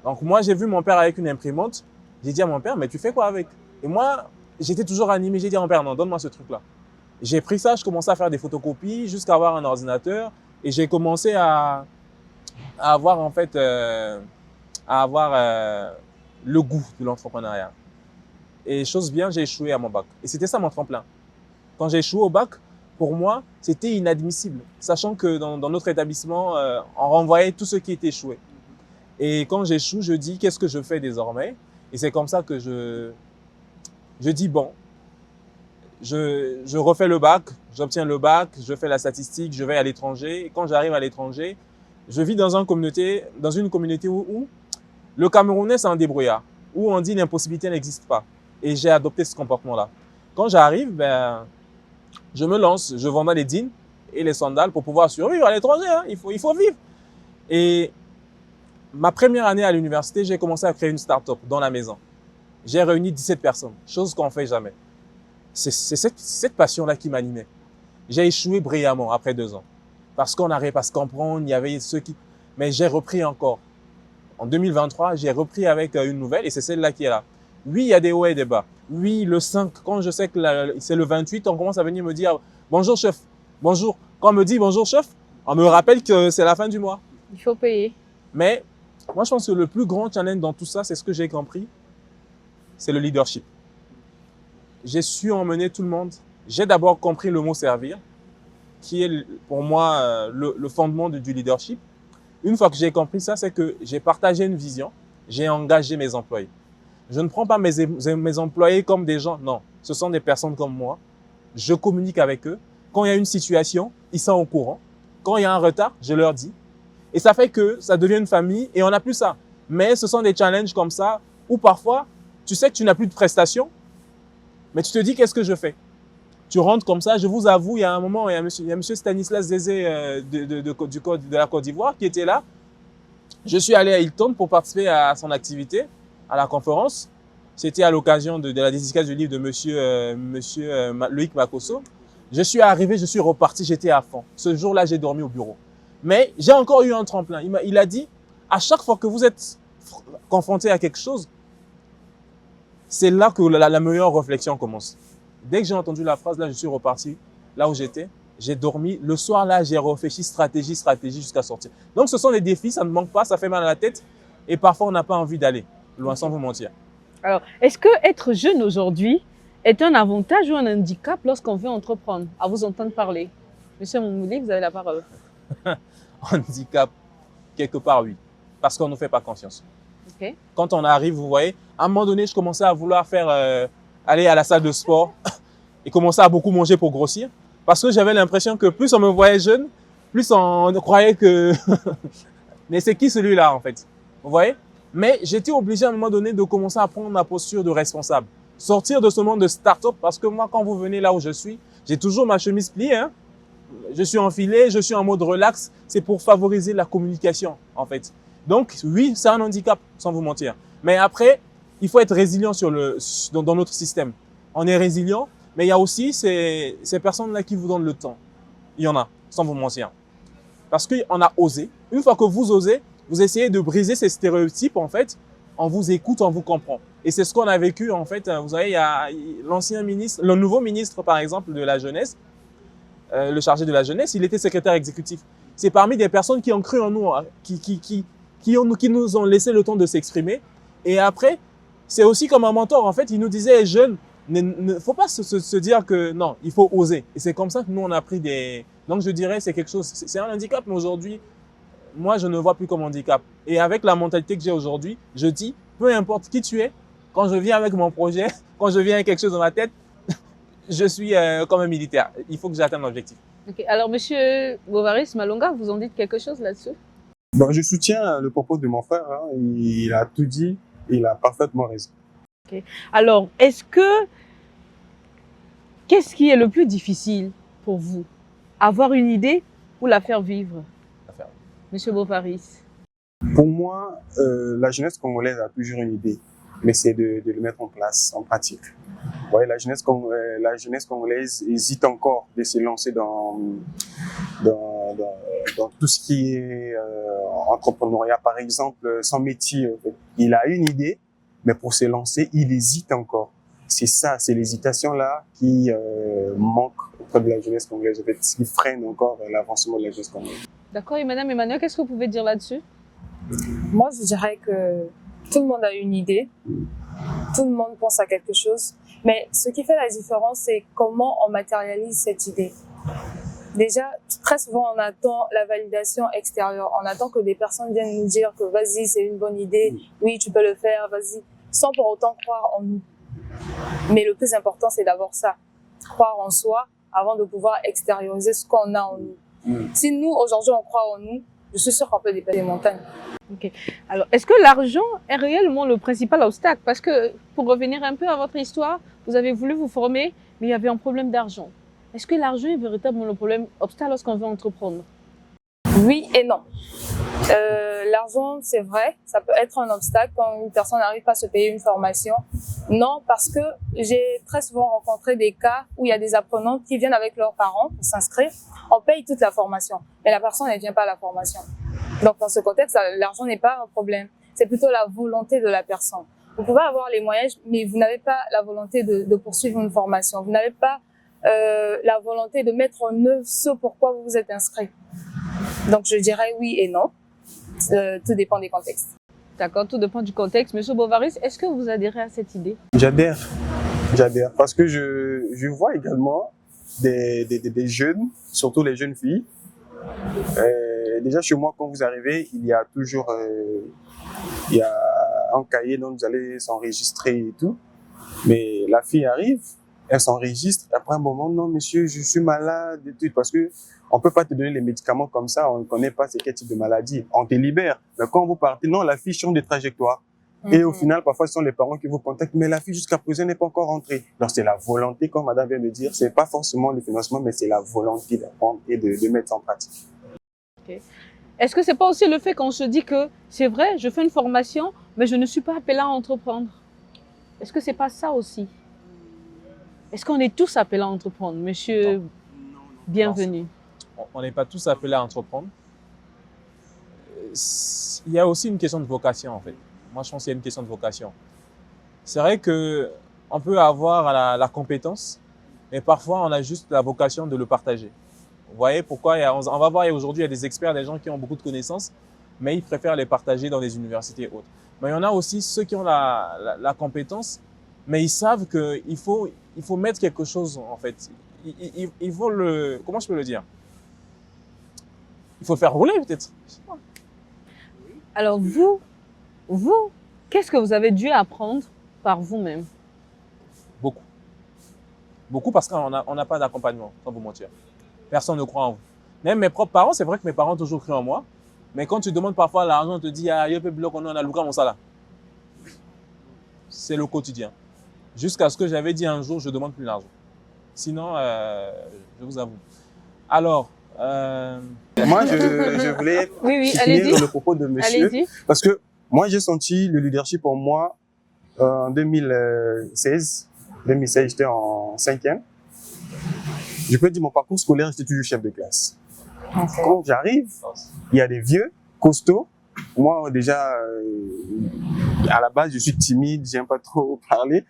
Donc moi, j'ai vu mon père avec une imprimante. J'ai dit à mon père, mais tu fais quoi avec? Et moi, j'étais toujours animé. J'ai dit à mon père, non, donne-moi ce truc-là. J'ai pris ça, je commençais à faire des photocopies jusqu'à avoir un ordinateur. Et j'ai commencé à avoir, en fait, le goût de l'entrepreneuriat. Et chose bien, j'ai échoué à mon bac. Et c'était ça mon tremplin. Quand j'ai échoué au bac, pour moi, c'était inadmissible. Sachant que dans notre établissement, on renvoyait tous ceux qui étaient échoués. Et quand j'échoue, je dis, qu'est-ce que je fais désormais? Et c'est comme ça que je dis, bon, je refais le bac, j'obtiens le bac, je fais la statistique, je vais à l'étranger. Et quand j'arrive à l'étranger, je vis dans une communauté où le Camerounais, c'est un débrouillard, où on dit l'impossibilité n'existe pas. Et j'ai adopté ce comportement-là. Quand j'arrive, je me lance, je vendais les jeans et les sandales pour pouvoir survivre à l'étranger. Hein. Il faut vivre. Et ma première année à l'université, j'ai commencé à créer une start-up dans la maison. J'ai réuni 17 personnes, chose qu'on ne fait jamais. C'est cette passion-là qui m'animait. J'ai échoué brillamment après 2 ans. Parce qu'on n'arrivait pas à se comprendre, il y avait ceux qui... Mais j'ai repris encore. En 2023, j'ai repris avec une nouvelle et c'est celle-là qui est là. Oui, il y a des hauts et des bas. Oui, le 5, quand je sais que c'est le 28, on commence à venir me dire « Bonjour chef, bonjour ». Quand on me dit « Bonjour chef », on me rappelle que c'est la fin du mois. Il faut payer. Mais moi, je pense que le plus grand challenge dans tout ça, c'est ce que j'ai compris, c'est le leadership. J'ai su emmener tout le monde. J'ai d'abord compris le mot « servir », qui est pour moi le fondement du leadership. Une fois que j'ai compris ça, c'est que j'ai partagé une vision, j'ai engagé mes employés. Je ne prends pas mes employés comme des gens, non. Ce sont des personnes comme moi. Je communique avec eux. Quand il y a une situation, ils sont au courant. Quand il y a un retard, je leur dis. Et ça fait que ça devient une famille et on n'a plus ça. Mais ce sont des challenges comme ça où parfois, tu sais que tu n'as plus de prestations, mais tu te dis qu'est-ce que je fais? Tu rentres comme ça, je vous avoue, il y a un moment, il y a monsieur Stanislas Zézé de la Côte d'Ivoire qui était là. Je suis allé à Hilton pour participer à son activité, à la conférence. C'était à l'occasion de la dédicace du livre de monsieur Loïc Makosso. Je suis arrivé, je suis reparti, j'étais à fond. Ce jour-là, j'ai dormi au bureau. Mais j'ai encore eu un tremplin. Il a dit, à chaque fois que vous êtes confronté à quelque chose, c'est là que la meilleure réflexion commence. Dès que j'ai entendu la phrase, là, je suis reparti là où j'étais. J'ai dormi. Le soir, là, j'ai réfléchi stratégie jusqu'à sortir. Donc, ce sont des défis, ça ne manque pas, ça fait mal à la tête. Et parfois, on n'a pas envie d'aller loin, sans vous mentir. Alors, est-ce que être jeune aujourd'hui est un avantage ou un handicap lorsqu'on veut entreprendre? À vous entendre parler. Monsieur Moumoudi, vous avez la parole. Handicap, quelque part, oui. Parce qu'on ne fait pas conscience. Ok. Quand on arrive, vous voyez, à un moment donné, je commençais à vouloir aller à la salle de sport et commencer à beaucoup manger pour grossir. Parce que j'avais l'impression que plus on me voyait jeune, plus on croyait que... Mais c'est qui celui-là, en fait? Vous voyez? Mais j'étais obligé à un moment donné de commencer à prendre ma posture de responsable. Sortir de ce monde de start-up, parce que moi, quand vous venez là où je suis, j'ai toujours ma chemise pliée, hein. Je suis enfilé, je suis en mode relax. C'est pour favoriser la communication, en fait. Donc, oui, c'est un handicap, sans vous mentir. Mais après, il faut être résilient dans notre système. On est résilient, mais il y a aussi ces personnes-là qui vous donnent le temps. Il y en a, sans vous mentir. Parce qu'on a osé. Une fois que vous osez, vous essayez de briser ces stéréotypes, en fait. On vous écoute, on vous comprend. Et c'est ce qu'on a vécu, en fait. Vous savez, il y a l'ancien ministre, le nouveau ministre, par exemple, de la jeunesse, le chargé de la jeunesse, il était secrétaire exécutif. C'est parmi des personnes qui ont cru en nous, hein, qui nous ont laissé le temps de s'exprimer. Et après, c'est aussi comme un mentor. En fait, il nous disait, jeune, ne faut pas se dire que non, il faut oser. Et c'est comme ça que nous, on a pris des... Donc, je dirais, c'est quelque chose, c'est un handicap, mais aujourd'hui, moi, je ne vois plus comme handicap. Et avec la mentalité que j'ai aujourd'hui, je dis, peu importe qui tu es, quand je viens avec mon projet, quand je viens avec quelque chose dans ma tête, je suis comme un militaire. Il faut que j'atteigne l'objectif. Okay. Alors, monsieur Bovary Malonga, vous en dites quelque chose là-dessus? Bon, je soutiens le propos de mon frère. Hein. Il a tout dit. Il a parfaitement raison. Okay. Alors, qu'est-ce qui est le plus difficile pour vous? Avoir une idée ou la faire vivre? Monsieur Bovary. Pour moi, la jeunesse congolaise a toujours une idée, mais c'est de le mettre en place, en pratique. Vous voyez, la jeunesse congolaise hésite encore de se lancer dans tout ce qui est entrepreneuriat. Par exemple, son métier, en fait. Il a une idée, mais pour se lancer, il hésite encore. C'est ça, c'est l'hésitation là qui manque auprès de la jeunesse congolaise, en fait, qui freine encore l'avancement de la jeunesse congolaise. D'accord, et Madame Emmanuel, qu'est-ce que vous pouvez dire là-dessus? Moi, je dirais que tout le monde a une idée, tout le monde pense à quelque chose, mais ce qui fait la différence, c'est comment on matérialise cette idée. Déjà, très souvent, on attend la validation extérieure. On attend que des personnes viennent nous dire que vas-y, c'est une bonne idée, oui, tu peux le faire, vas-y, sans pour autant croire en nous. Mais le plus important, c'est d'abord ça, croire en soi avant de pouvoir extérioriser ce qu'on a en nous. Si nous, aujourd'hui, on croit en nous, je suis sûre qu'on peut dépasser les montagnes. Okay. Alors, est-ce que l'argent est réellement le principal obstacle? Parce que, pour revenir un peu à votre histoire, vous avez voulu vous former, mais il y avait un problème d'argent. Est-ce que l'argent est véritablement le problème obstacle lorsqu'on veut entreprendre? Oui et non. L'argent, c'est vrai, ça peut être un obstacle quand une personne n'arrive pas à se payer une formation. Non, parce que j'ai très souvent rencontré des cas où il y a des apprenants qui viennent avec leurs parents pour s'inscrire. On paye toute la formation, mais la personne ne vient pas à la formation. Donc, dans ce contexte, l'argent n'est pas un problème. C'est plutôt la volonté de la personne. Vous pouvez avoir les moyens, mais vous n'avez pas la volonté de poursuivre une formation. Vous n'avez pas la volonté de mettre en œuvre ce pourquoi vous vous êtes inscrit. Donc, je dirais oui et non. Tout dépend des contextes. D'accord, tout dépend du contexte. Monsieur Bovary, est-ce que vous adhérez à cette idée? J'adhère, parce que je vois également des jeunes, surtout les jeunes filles. Déjà chez moi, quand vous arrivez, il y a toujours il y a un cahier dont vous allez s'enregistrer et tout. Mais la fille arrive, elle s'enregistre. Après un moment, non monsieur, je suis malade et tout, parce que on peut pas te donner les médicaments comme ça, on ne connaît pas c'est quel type de maladie. On te libère. Mais quand vous partez, non, la fille change de trajectoire. Et au final, parfois, ce sont les parents qui vous contactent, mais la fille jusqu'à présent n'est pas encore rentrée. Donc c'est la volonté, comme madame vient de dire, c'est pas forcément le financement, mais c'est la volonté d'apprendre et de mettre en pratique. Okay. Est-ce que c'est pas aussi le fait qu'on se dit que c'est vrai, je fais une formation, mais je ne suis pas appelé à entreprendre? Est-ce que c'est pas ça aussi? Est-ce qu'on est tous appelés à entreprendre, monsieur? Non. Bienvenue. On n'est pas tous appelés à entreprendre. Il y a aussi une question de vocation, en fait. Moi, je pense qu'il y a une question de vocation. C'est vrai qu'on peut avoir la compétence, mais parfois, on a juste la vocation de le partager. Vous voyez pourquoi on va voir aujourd'hui, il y a des experts, des gens qui ont beaucoup de connaissances, mais ils préfèrent les partager dans des universités et autres. Mais il y en a aussi ceux qui ont la compétence, mais ils savent qu'il faut mettre quelque chose, en fait. Il faut le... Comment je peux le dire? Il faut le faire rouler, peut-être. Alors vous, qu'est-ce que vous avez dû apprendre par vous-même? Beaucoup. Beaucoup parce qu'on n'a pas d'accompagnement, sans vous mentir. Personne ne croit en vous. Même mes propres parents, c'est vrai que mes parents ont toujours cru en moi. Mais quand tu demandes parfois l'argent, on te dit « Ah, yo, bloc, on a Luka, mon salaire. » C'est le quotidien. Jusqu'à ce que j'avais dit un jour, je ne demande plus l'argent. Sinon, je vous avoue. Alors, Moi, je voulais Oui, finir allez-y. le propos de monsieur. Allez-y. Parce que moi, j'ai senti le leadership en moi en 2016. 2016, j'étais en 5e. Je peux dire mon parcours scolaire, j'étais toujours chef de classe. Quand j'arrive, il y a des vieux, costauds. Moi, déjà, à la base, je suis timide, j'aime pas trop parler.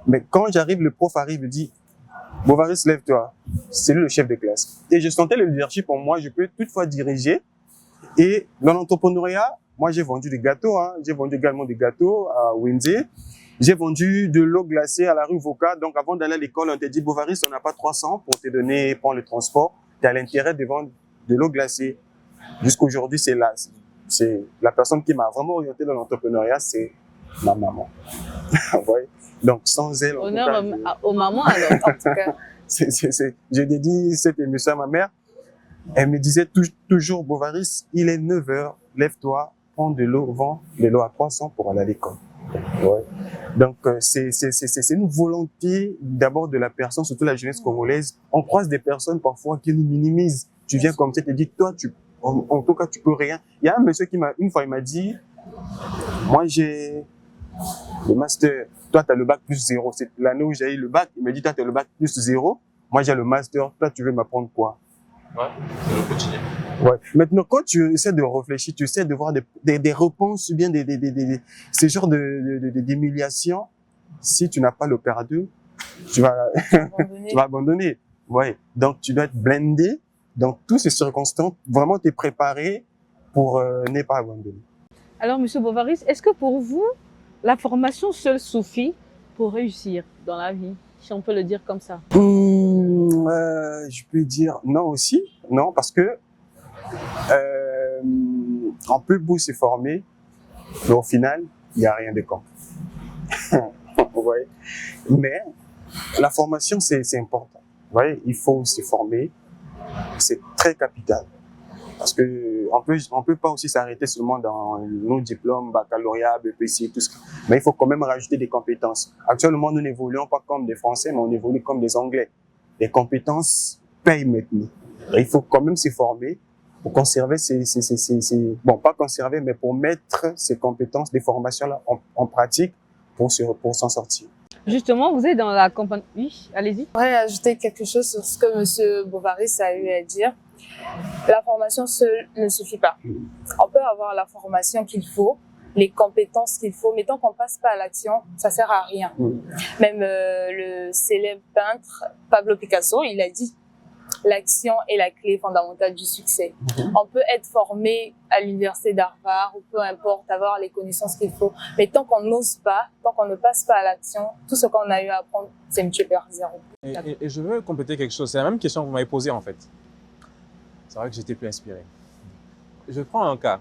Mais quand j'arrive, le prof arrive et dit « Bovary, lève-toi ». C'est lui le chef de classe. Et je sentais le leadership en moi, je peux toutefois diriger. Et dans l'entrepreneuriat, moi, j'ai vendu des gâteaux. J'ai vendu également des gâteaux à Wendy. J'ai vendu de l'eau glacée à la rue Voca. Donc, avant d'aller à l'école, on t'a dit « Bovary, on n'a pas 300 pour te donner, prendre le transport. Tu as l'intérêt de vendre de l'eau glacée. » Jusqu'aujourd'hui, c'est la personne qui m'a vraiment orienté dans l'entrepreneuriat, c'est ma maman. Vous voyez? Donc, sans elle, en tout cas, Honneur aux mamans alors. En tout cas, je dédie cette émission à ma mère. Elle me disait toujours, Bovary, il est 9h, lève-toi, prends de l'eau, vends de l'eau à 300 pour aller à l'école. Ouais. Donc, c'est une volonté d'abord de la personne, surtout la jeunesse congolaise. On croise des personnes parfois qui nous minimisent. Tu viens comme ça, tu te dis, toi, en tout cas, tu peux rien. Il y a un monsieur qui une fois, il m'a dit, moi, j'ai le master. Toi, tu as le bac plus 0. C'est l'année où j'ai eu le bac. Il me dit, toi, tu as le bac plus 0. Moi, j'ai le master. Toi, tu veux m'apprendre quoi? ouais, c'est le quotidien. Ouais. Maintenant, quand tu essaies de réfléchir, tu essaies de voir des réponses ou bien ces genres d'humiliation. Si tu n'as pas l'opérateur, tu vas abandonner. Ouais. Donc, tu dois être blindé. Donc, toutes ces circonstances, vraiment t'es préparé pour ne pas abandonner. Alors, Monsieur Bovary, est-ce que pour vous, la formation seule suffit pour réussir dans la vie, si on peut le dire comme ça? Je peux dire non aussi. Non, parce que on peut beau se former, mais au final, il n'y a rien de compte. Vous voyez? Mais la formation, c'est important. Vous voyez, il faut se former. C'est très capital. Parce que on peut pas aussi s'arrêter seulement dans nos diplômes, baccalauréat, BPC, tout ça. Mais il faut quand même rajouter des compétences. Actuellement, nous n'évoluons pas comme des Français, mais on évolue comme des Anglais. Les compétences payent maintenant. Et il faut quand même se former pour conserver bon, pas conserver, mais pour mettre ces compétences, des formations-là en pratique pour s'en sortir. Justement, vous êtes dans la compagnie. Oui, allez-y. Je voudrais ajouter quelque chose sur ce que Monsieur Bovary a eu à dire. La formation seule ne suffit pas. On peut avoir la formation qu'il faut, les compétences qu'il faut, mais tant qu'on passe pas à l'action, ça sert à rien. Même le célèbre peintre Pablo Picasso, il a dit l'action est la clé fondamentale du succès. On peut être formé à l'université d'Harvard ou peu importe, avoir les connaissances qu'il faut, mais tant qu'on n'ose pas, tant qu'on ne passe pas à l'action, tout ce qu'on a eu à apprendre, c'est mutuel vers zéro. Et je veux compléter quelque chose. C'est la même question que vous m'avez posée en fait. C'est vrai que j'étais plus inspiré. Je prends un cas.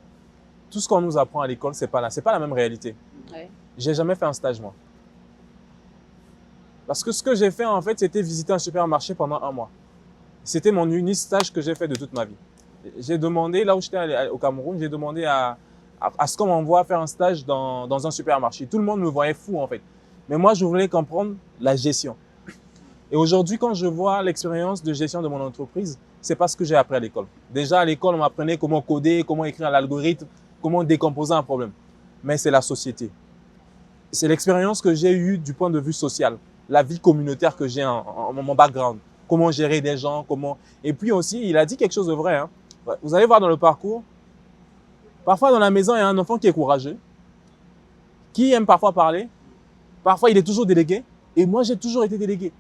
Tout ce qu'on nous apprend à l'école, c'est pas la même réalité. Ouais. J'ai jamais fait un stage moi. Parce que ce que j'ai fait en fait, c'était visiter un supermarché pendant 1 mois. C'était mon unique stage que j'ai fait de toute ma vie. J'ai demandé, là où j'étais au Cameroun, j'ai demandé à ce qu'on m'envoie faire un stage dans un supermarché. Tout le monde me voyait fou en fait. Mais moi, je voulais comprendre la gestion. Et aujourd'hui, quand je vois l'expérience de gestion de mon entreprise, c'est pas ce que j'ai appris à l'école. Déjà, à l'école, on m'apprenait comment coder, comment écrire l'algorithme, comment décomposer un problème. Mais c'est la société. C'est l'expérience que j'ai eue du point de vue social, la vie communautaire que j'ai en mon background. Comment gérer des gens, comment... Et puis aussi, il a dit quelque chose de vrai. Hein. Vous allez voir dans le parcours, parfois dans la maison, il y a un enfant qui est courageux, qui aime parfois parler. Parfois, il est toujours délégué. Et moi, j'ai toujours été délégué.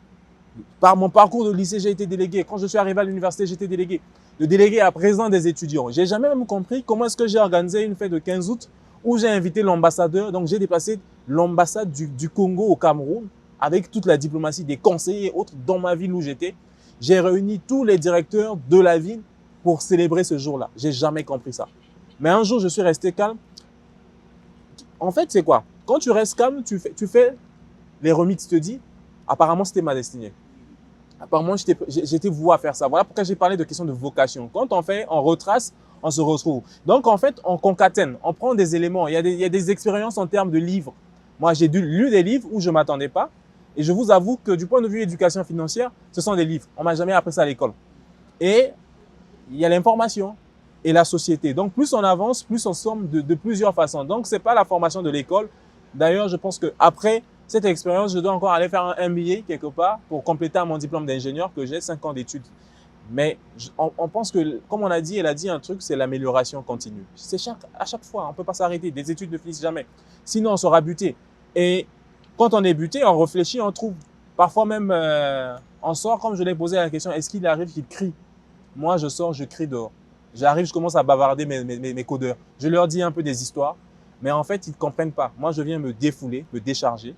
Par mon parcours de lycée, j'ai été délégué. Quand je suis arrivé à l'université, j'étais délégué. le délégué à présent des étudiants. J'ai jamais même compris comment est-ce que j'ai organisé une fête de 15 août où j'ai invité l'ambassadeur. Donc, j'ai déplacé l'ambassade du Congo au Cameroun avec toute la diplomatie des conseillers et autres dans ma ville où j'étais. J'ai réuni tous les directeurs de la ville pour célébrer ce jour-là. J'ai jamais compris ça. Mais un jour, je suis resté calme. En fait, c'est quoi? Quand tu restes calme, tu fais les remixes, te dis, apparemment, c'était ma destinée. Apparemment, j'étais voué à faire ça. Voilà pourquoi j'ai parlé de question de vocation. Quand on fait, on retrace, on se retrouve. Donc, en fait, on concatène, on prend des éléments. Il y a des expériences en termes de livres. Moi, j'ai lu des livres où je ne m'attendais pas. Et je vous avoue que du point de vue éducation financière, ce sont des livres. On m'a jamais appris ça à l'école. Et il y a l'information et la société. Donc, plus on avance, plus on somme de plusieurs façons. Donc, c'est pas la formation de l'école. D'ailleurs, je pense qu'après cette expérience, je dois encore aller faire un MBA quelque part pour compléter mon diplôme d'ingénieur que j'ai 5 ans d'études. Mais on pense que, comme on a dit, elle a dit un truc, c'est l'amélioration continue. C'est à chaque fois, on ne peut pas s'arrêter. Des études ne finissent jamais. Sinon, on sera buté. Et quand on est buté, on réfléchit, on trouve. Parfois même, on sort, comme je l'ai posé la question, est-ce qu'il arrive qu'il crie? Moi, je sors, je crie dehors. J'arrive, je commence à bavarder mes codeurs. Je leur dis un peu des histoires, mais en fait, ils ne comprennent pas. Moi, je viens me défouler, me décharger.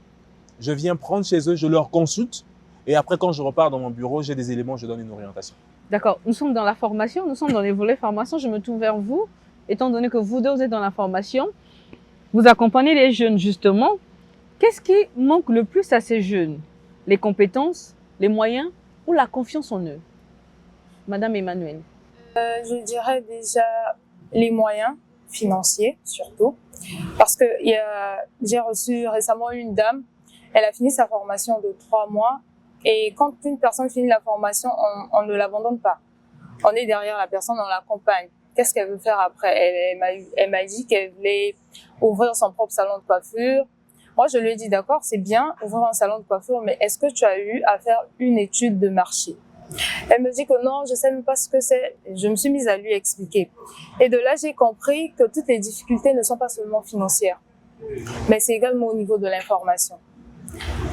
Je viens prendre chez eux, je leur consulte. Et après, quand je repars dans mon bureau, j'ai des éléments, je donne une orientation. D'accord. Nous sommes dans la formation, nous sommes dans les volets formation. Je me tourne vers vous, étant donné que vous deux, vous êtes dans la formation. Vous accompagnez les jeunes, justement. Qu'est-ce qui manque le plus à ces jeunes? Les compétences, les moyens ou la confiance en eux? Madame Emmanuelle. Je dirais déjà les moyens financiers, surtout. Parce que j'ai reçu récemment une dame, elle a fini sa formation de 3 mois. Et quand une personne finit la formation, on ne l'abandonne pas. On est derrière la personne, on l'accompagne. Qu'est-ce qu'elle veut faire après? Elle m'a dit qu'elle voulait ouvrir son propre salon de coiffure. Moi, je lui ai dit, d'accord, c'est bien, ouvrir un salon de coiffure, mais est-ce que tu as eu à faire une étude de marché? Elle me dit que non, je sais même pas ce que c'est. Je me suis mise à lui expliquer. Et de là, j'ai compris que toutes les difficultés ne sont pas seulement financières, mais c'est également au niveau de l'information.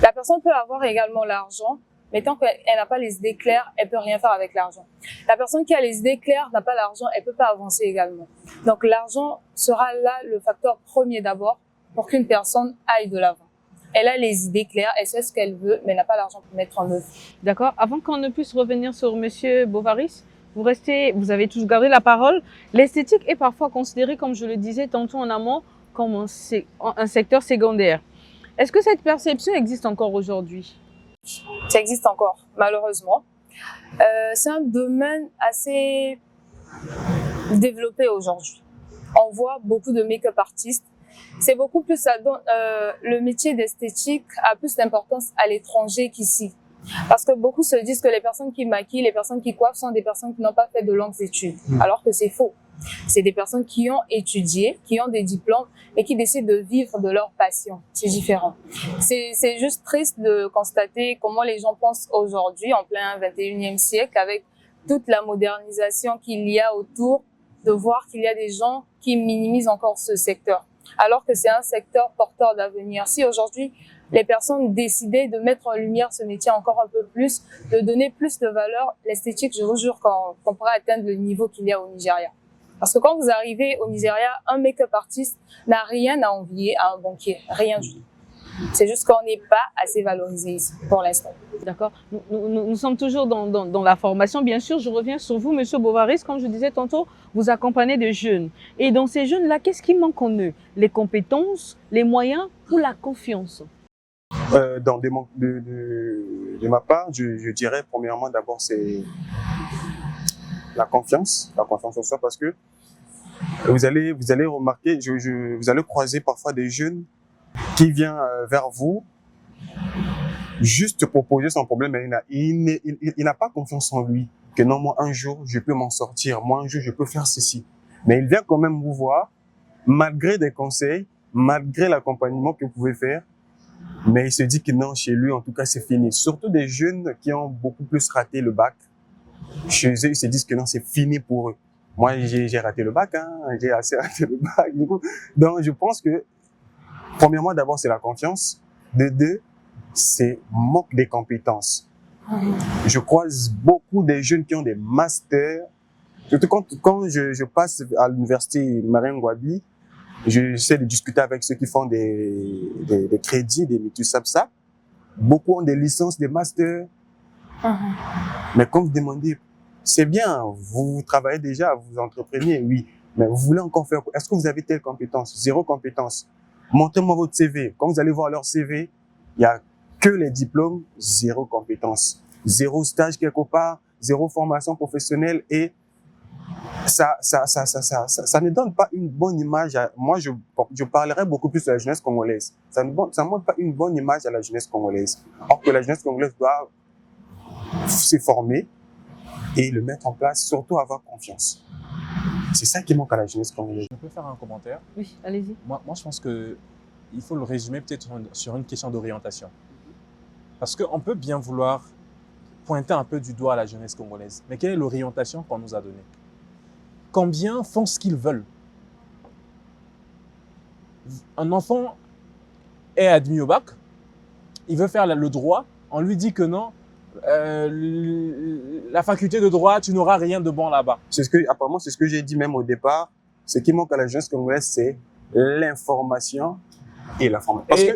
La personne peut avoir également l'argent, mais tant qu'elle n'a pas les idées claires, elle peut rien faire avec l'argent. La personne qui a les idées claires n'a pas l'argent, elle peut pas avancer également. Donc l'argent sera là le facteur premier d'abord pour qu'une personne aille de l'avant. Elle a les idées claires, elle sait ce qu'elle veut, mais n'a pas l'argent pour mettre en œuvre. D'accord. Avant qu'on ne puisse revenir sur Monsieur Bovaris, vous avez tous gardé la parole. L'esthétique est parfois considérée, comme je le disais tantôt en amont, comme un secteur secondaire. Est-ce que cette perception existe encore aujourd'hui? Ça existe encore, malheureusement. C'est un domaine assez développé aujourd'hui. On voit beaucoup de make-up artistes. C'est beaucoup plus le métier d'esthétique a plus d'importance à l'étranger qu'ici. Parce que beaucoup se disent que les personnes qui maquillent, les personnes qui coiffent sont des personnes qui n'ont pas fait de longues études. Alors que c'est faux. C'est des personnes qui ont étudié, qui ont des diplômes et qui décident de vivre de leur passion. C'est différent. C'est juste triste de constater comment les gens pensent aujourd'hui, en plein 21e siècle, avec toute la modernisation qu'il y a autour, de voir qu'il y a des gens qui minimisent encore ce secteur. Alors que c'est un secteur porteur d'avenir. Si aujourd'hui, les personnes décidaient de mettre en lumière ce métier encore un peu plus, de donner plus de valeur, l'esthétique, je vous jure qu'on pourrait atteindre le niveau qu'il y a au Nigeria. Parce que quand vous arrivez au Nigeria, un make-up artiste n'a rien à envier à un banquier, rien du tout. C'est juste qu'on n'est pas assez valorisé ici, pour l'instant. D'accord. Nous sommes toujours dans la formation. Bien sûr, je reviens sur vous, Monsieur Bovaris. Comme je disais tantôt, vous accompagnez des jeunes. Et dans ces jeunes-là, qu'est-ce qui manque en eux? Les compétences, les moyens ou la confiance? De ma part, je dirais premièrement d'abord c'est la confiance en soi, parce que vous allez remarquer, vous allez croiser parfois des jeunes qui viennent vers vous juste pour poser son problème, mais il n'a pas confiance en lui, que non, moi un jour je peux m'en sortir, moi un jour je peux faire ceci. Mais il vient quand même vous voir, malgré des conseils, malgré l'accompagnement que vous pouvez faire, mais il se dit que non, chez lui en tout cas c'est fini. Surtout des jeunes qui ont beaucoup plus raté le bac, chez eux ils se disent que non, c'est fini pour eux. Moi j'ai raté le bac, j'ai assez raté le bac. Du coup, donc je pense que premièrement d'abord c'est la confiance, de deux c'est manque des compétences. Je croise beaucoup de jeunes qui ont des masters Surtout quand je passe à l'université Marien Ngouabi, j'essaie de discuter avec ceux qui font des crédits, des tout ça. Beaucoup ont des licences, des masters. Mais quand vous demandez, c'est bien, vous travaillez déjà, vous entreprenez, oui. Mais vous voulez encore faire quoi? Est-ce que vous avez telle compétence? Zéro compétence. Montrez-moi votre CV. Quand vous allez voir leur CV, il y a que les diplômes, zéro compétence. Zéro stage quelque part, zéro formation professionnelle et ça ne donne pas une bonne image. Moi, je parlerais beaucoup plus de la jeunesse congolaise. Ça ne montre pas une bonne image à la jeunesse congolaise. Or que la jeunesse congolaise doit se former et le mettre en place, surtout avoir confiance. C'est ça qui manque à la jeunesse congolaise. Je peux faire un commentaire? Oui, allez-y. Moi, je pense qu'il faut le résumer peut-être sur une question d'orientation. Parce qu'on peut bien vouloir pointer un peu du doigt à la jeunesse congolaise. Mais quelle est l'orientation qu'on nous a donnée? Combien font ce qu'ils veulent? Un enfant est admis au bac, il veut faire le droit, on lui dit que non, la faculté de droit, tu n'auras rien de bon là-bas. Apparemment, c'est ce que j'ai dit même au départ. Ce qui manque à la jeunesse congolaise, c'est l'information et la formation.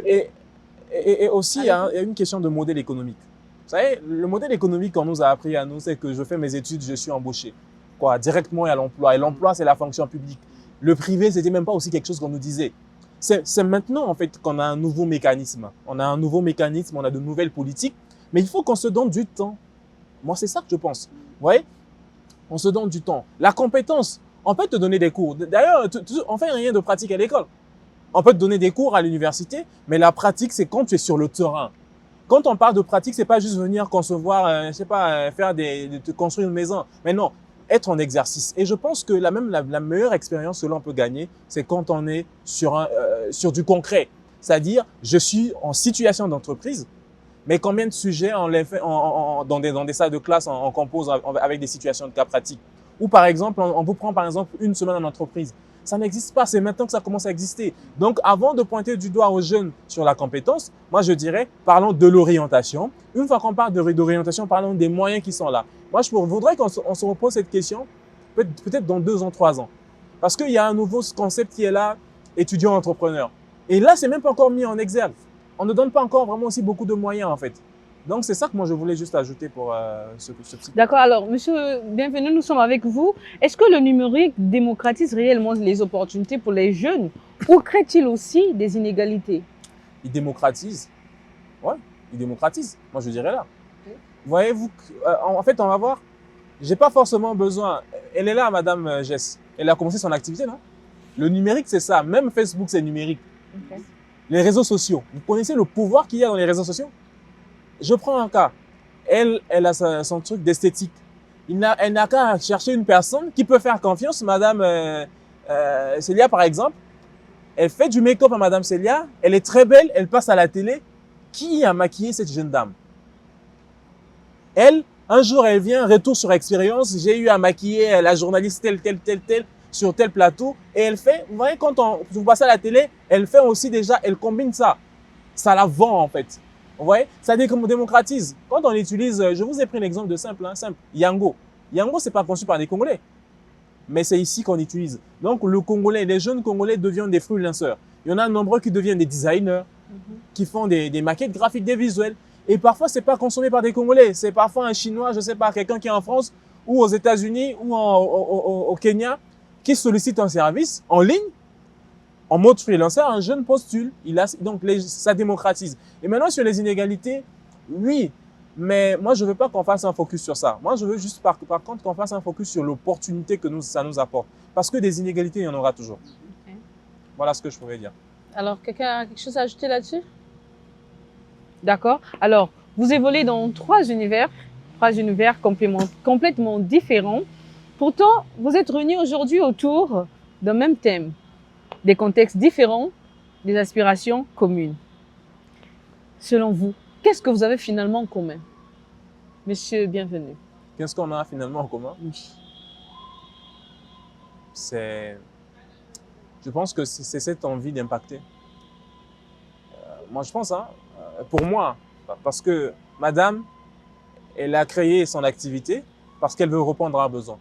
Et aussi, il y a une question de modèle économique. Vous savez, le modèle économique qu'on nous a appris à nous, c'est que je fais mes études, je suis embauché. Quoi, directement à l'emploi. Et l'emploi, c'est la fonction publique. Le privé, c'était même pas aussi quelque chose qu'on nous disait. C'est maintenant, en fait, qu'on a un nouveau mécanisme. On a un nouveau mécanisme, on a de nouvelles politiques. Mais il faut qu'on se donne du temps. Moi, c'est ça que je pense. Vous voyez? On se donne du temps. La compétence, on peut te donner des cours. D'ailleurs, on fait rien de pratique à l'école. On peut te donner des cours à l'université, mais la pratique, c'est quand tu es sur le terrain. Quand on parle de pratique, c'est pas juste venir concevoir, je sais pas, construire une maison. Mais non, être en exercice. Et je pense que la meilleure expérience que l'on peut gagner, c'est quand on est sur du concret. C'est-à-dire, je suis en situation d'entreprise, mais combien de sujets on les fait dans des salles de classe, on compose avec des situations de cas pratiques. Ou par exemple, on vous prend par exemple une semaine en entreprise. Ça n'existe pas, c'est maintenant que ça commence à exister. Donc, avant de pointer du doigt aux jeunes sur la compétence, moi je dirais, parlons de l'orientation. Une fois qu'on parle d'orientation, parlons des moyens qui sont là. Moi, je voudrais qu'on se repose cette question peut-être dans 2 ans, 3 ans. Parce qu'il y a un nouveau concept qui est là, étudiant-entrepreneur. Et là, c'est même pas encore mis en exergue. On ne donne pas encore vraiment aussi beaucoup de moyens en fait. Donc, c'est ça que moi, je voulais juste ajouter pour ce petit... D'accord. Alors, monsieur, bienvenue, nous sommes avec vous. Est-ce que le numérique démocratise réellement les opportunités pour les jeunes ou crée-t-il aussi des inégalités? Il démocratise. Ouais, il démocratise. Moi, je dirais là. Voyez-vous, en fait, on va voir. J'ai pas forcément besoin. Elle est là, madame Jess. Elle a commencé son activité, non? Le numérique, c'est ça. Même Facebook, c'est numérique. Okay. Les réseaux sociaux. Vous connaissez le pouvoir qu'il y a dans les réseaux sociaux? Je prends un cas. Elle a son truc d'esthétique. Elle n'a qu'à chercher une personne qui peut faire confiance. Madame Célia, par exemple, elle fait du make-up à Madame Célia. Elle est très belle. Elle passe à la télé. Qui a maquillé cette jeune dame? Elle, un jour, elle vient, retour sur expérience. J'ai eu à maquiller la journaliste telle sur tel plateau. Et elle fait, vous voyez, quand vous passez à la télé, elle fait aussi déjà, elle combine ça. Ça la vend en fait. Vous voyez, ça démocratise. Quand on utilise, je vous ai pris l'exemple de simple, Yango. Yango, c'est pas conçu par des Congolais, mais c'est ici qu'on utilise. Donc, le Congolais, les jeunes Congolais deviennent des freelancers. Il y en a nombreux qui deviennent des designers, qui font des maquettes graphiques, des visuels. Et parfois, c'est pas consommé par des Congolais. C'est parfois un Chinois, je sais pas, quelqu'un qui est en France ou aux États-Unis ou au Kenya, qui sollicite un service en ligne. En mode freelancer, un jeune postule, donc ça démocratise. Et maintenant, sur les inégalités, oui, mais moi, je veux pas qu'on fasse un focus sur ça. Moi, je veux juste, par contre, qu'on fasse un focus sur l'opportunité que ça nous apporte. Parce que des inégalités, il y en aura toujours. Okay. Voilà ce que je pouvais dire. Alors, quelqu'un a quelque chose à ajouter là-dessus? D'accord. Alors, vous évoluez dans 3 univers complètement différents. Pourtant, vous êtes réunis aujourd'hui autour d'un même thème. Des contextes différents, des aspirations communes. Selon vous, qu'est-ce que vous avez finalement en commun? Monsieur, bienvenue. Qu'est-ce qu'on a finalement en commun? Oui. Je pense que c'est cette envie d'impacter. Moi, je pense, pour moi, parce que madame, elle a créé son activité parce qu'elle veut répondre à un besoin.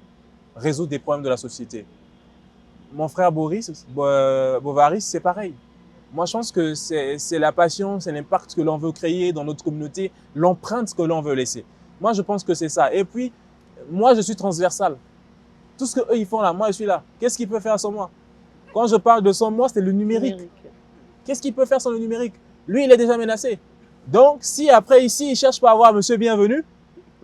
résoudre des problèmes de la société. Mon frère Bovary, c'est pareil. Moi, je pense que c'est la passion, c'est l'impact que l'on veut créer dans notre communauté, l'empreinte que l'on veut laisser. Moi, je pense que c'est ça. Et puis, moi, je suis transversal. Tout ce qu'eux, ils font là, moi, je suis là. Qu'est-ce qu'il peut faire sans moi? Quand je parle de sans moi, c'est le numérique. Qu'est-ce qu'il peut faire sans le numérique? Lui, il est déjà menacé. Donc, si après, ici, il cherche pas à avoir Monsieur Bienvenu,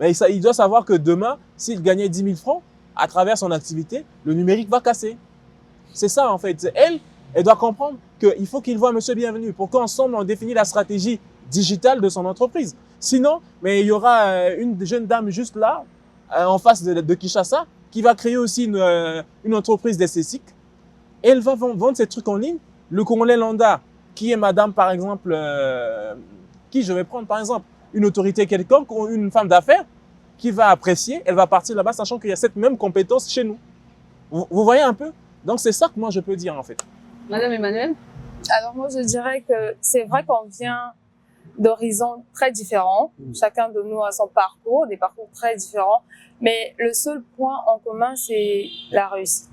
ben, il doit savoir que demain, s'il gagnait 10 000 francs à travers son activité, le numérique va casser. C'est ça, en fait. Elle doit comprendre qu'il faut qu'il voit Monsieur Bienvenu pour qu'ensemble, on définisse la stratégie digitale de son entreprise. Sinon, mais il y aura une jeune dame juste là, en face de Kinshasa, qui va créer aussi une entreprise d'esthétique. Et elle va vendre ses trucs en ligne. Le Congolais lambda, qui est madame, par exemple, qui je vais prendre, par exemple, une autorité quelconque ou une femme d'affaires, qui va apprécier, elle va partir là-bas, sachant qu'il y a cette même compétence chez nous. Vous voyez un peu? Donc, c'est ça que moi, je peux dire, en fait. Madame Emmanuelle? Alors moi, je dirais que c'est vrai qu'on vient d'horizons très différents. Chacun de nous a son parcours, des parcours très différents. Mais le seul point en commun, c'est la réussite.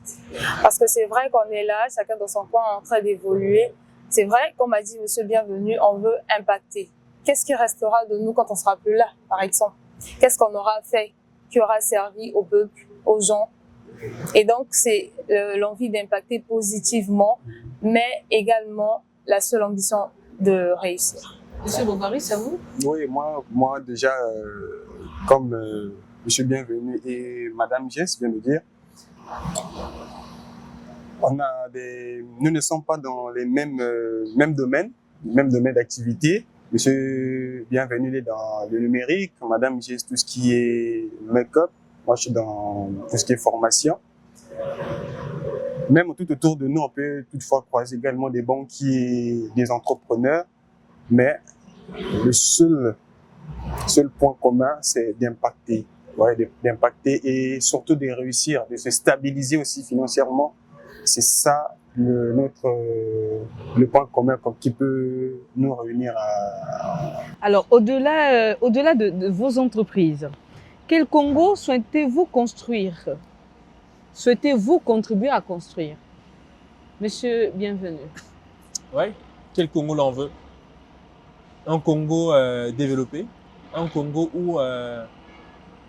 Parce que c'est vrai qu'on est là, chacun dans son coin, en train d'évoluer. C'est vrai, comme a dit Monsieur Bienvenu, on veut impacter. Qu'est-ce qui restera de nous quand on sera plus là, par exemple? Qu'est-ce qu'on aura fait qui aura servi au peuple, aux gens? Et donc, c'est l'envie d'impacter positivement, mais également la seule ambition de réussir. Monsieur Bovary, c'est à vous? Oui, moi déjà, comme Monsieur Bienvenu et Madame Jess vient de dire, nous ne sommes pas dans les mêmes domaines d'activité. Monsieur Bienvenu il est dans le numérique, Madame Jess tout ce qui est make-up, moi je suis dans tout ce qui est formation. Même tout autour de nous, on peut toutefois croiser également des banquiers, des entrepreneurs, mais le seul point commun, c'est d'impacter. D'impacter et surtout de réussir, de se stabiliser aussi financièrement. C'est ça le point commun qui peut nous réunir Alors, au-delà de vos entreprises, quel Congo souhaitez-vous construire? Souhaitez-vous contribuer à construire? Monsieur Bienvenu. Oui, quel Congo l'on veut? Un Congo développé, un Congo où,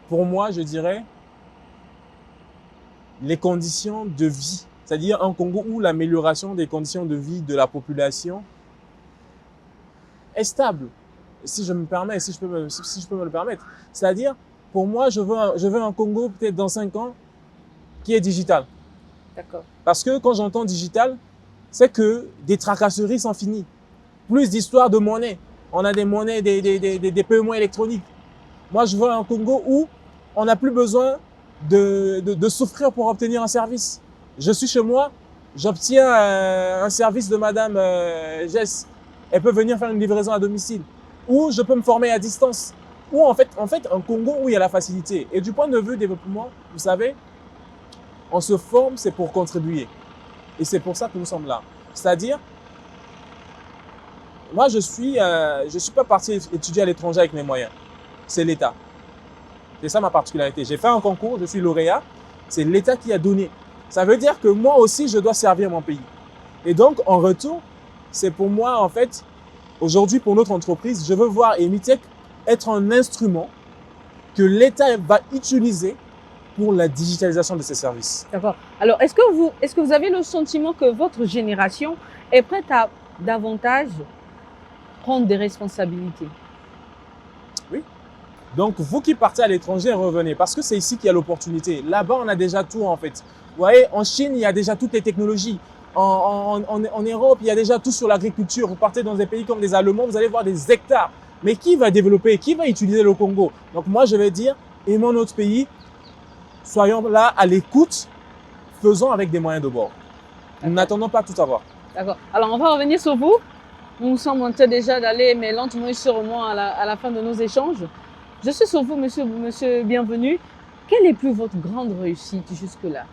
pour moi, je dirais, les conditions de vie, c'est-à-dire un Congo où l'amélioration des conditions de vie de la population est stable, si je me permets, si je peux me le permettre. C'est-à-dire, pour moi, je veux un Congo peut-être dans 5 ans qui est digital. D'accord. Parce que quand j'entends digital, c'est que des tracasseries sont finies. Plus d'histoires de monnaie. On a des monnaies, des paiements électroniques. Moi, je veux un Congo où on n'a plus besoin de souffrir pour obtenir un service. Je suis chez moi, j'obtiens un service de Madame Jess. Elle peut venir faire une livraison à domicile. Ou je peux me former à distance. Ou en fait, un Congo où il y a la facilité. Et du point de vue développement, vous savez, on se forme, c'est pour contribuer. Et c'est pour ça que nous sommes là. C'est-à-dire, moi, je suis pas parti étudier à l'étranger avec mes moyens. C'est l'État. C'est ça ma particularité. J'ai fait un concours, je suis lauréat. C'est l'État qui a donné. Ça veut dire que moi aussi, je dois servir mon pays. Et donc, en retour, c'est pour moi, en fait, aujourd'hui, pour notre entreprise, je veux voir Emitech être un instrument que l'État va utiliser pour la digitalisation de ses services. D'accord. Alors, est-ce que vous avez le sentiment que votre génération est prête à davantage prendre des responsabilités? Oui. Donc, vous qui partez à l'étranger, revenez. Parce que c'est ici qu'il y a l'opportunité. Là-bas, on a déjà tout, en fait. Vous voyez, en Chine, il y a déjà toutes les technologies. En Europe, il y a déjà tout sur l'agriculture. Vous partez dans des pays comme les Allemands, vous allez voir des hectares. Mais qui va développer? Qui va utiliser le Congo? Donc, moi, je vais dire, aimons notre pays. Soyons là à l'écoute. Faisons avec des moyens de bord. Nous n'attendons pas tout avoir. D'accord. Alors, on va revenir sur vous. Nous sommes en train déjà d'aller, mais lentement et sûrement à la fin de nos échanges. Je suis sur vous, monsieur Bienvenu. Quelle est plus votre grande réussite jusque-là?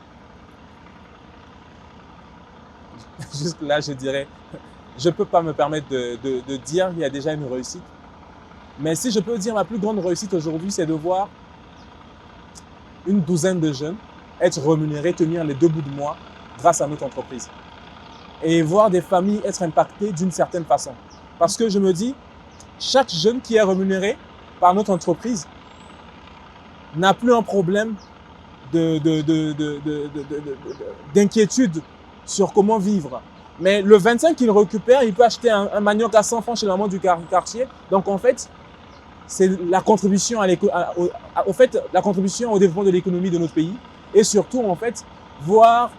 Jusque-là, je dirais, je ne peux pas me permettre de dire qu'il y a déjà une réussite. Mais si je peux dire ma plus grande réussite aujourd'hui, c'est de voir une douzaine de jeunes être rémunérés, tenir les deux bouts de mois grâce à notre entreprise. Et voir des familles être impactées d'une certaine façon. Parce que je me dis, chaque jeune qui est rémunéré par notre entreprise n'a plus un problème d'inquiétude sur comment vivre. Mais le 25 qu'il récupère, il peut acheter un manioc à 100 francs chez la maman du quartier. Donc en fait, c'est la contribution la contribution au développement de l'économie de notre pays. Et surtout, en fait, voir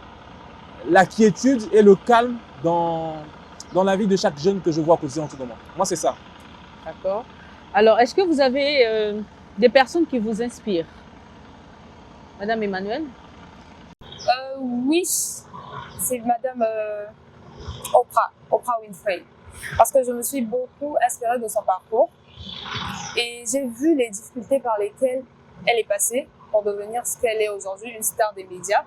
la quiétude et le calme dans la vie de chaque jeune que je vois quotidien autour de moi. Moi, c'est ça. D'accord. Alors, est-ce que vous avez des personnes qui vous inspirent? Madame Emmanuelle? Oui, c'est Madame Oprah Winfrey. Parce que je me suis beaucoup inspirée de son parcours et j'ai vu les difficultés par lesquelles elle est passée pour devenir ce qu'elle est aujourd'hui, une star des médias.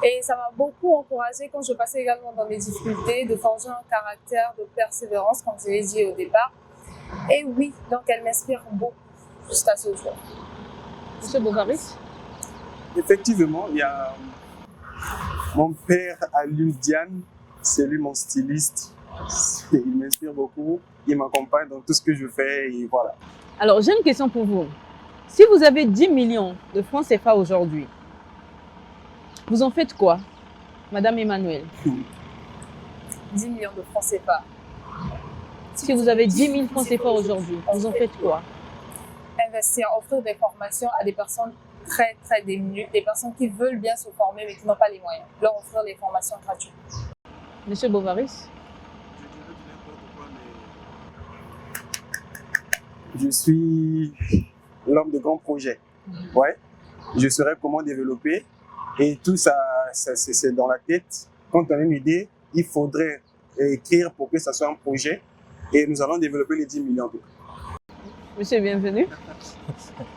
Et ça m'a beaucoup encouragée quand je passais également dans mes difficultés, de forger un caractère de persévérance, comme je l'ai dit au départ. Et oui, donc elle m'inspire beaucoup jusqu'à ce jour. Monsieur Bovaris? Effectivement, il y a mon père Alioune Diane, c'est lui mon styliste. Il m'inspire beaucoup, il m'accompagne dans tout ce que je fais et voilà. Alors, j'ai une question pour vous. Si vous avez 10 millions de francs CFA aujourd'hui, vous en faites quoi, Madame Emmanuelle? 10 millions de francs CFA. Si vous avez 10 000 francs CFA aujourd'hui, vous en faites quoi? Investir, offrir des formations à des personnes très très démunies, des personnes qui veulent bien se former mais qui n'ont pas les moyens. Leur offrir des formations gratuites. Monsieur Bovaris? Je suis l'homme de grands projets. Ouais. Je saurais comment développer et tout ça, c'est dans la tête. Quand on a une idée, il faudrait écrire pour que ça soit un projet et nous allons développer les 10 millions. Monsieur, bienvenue.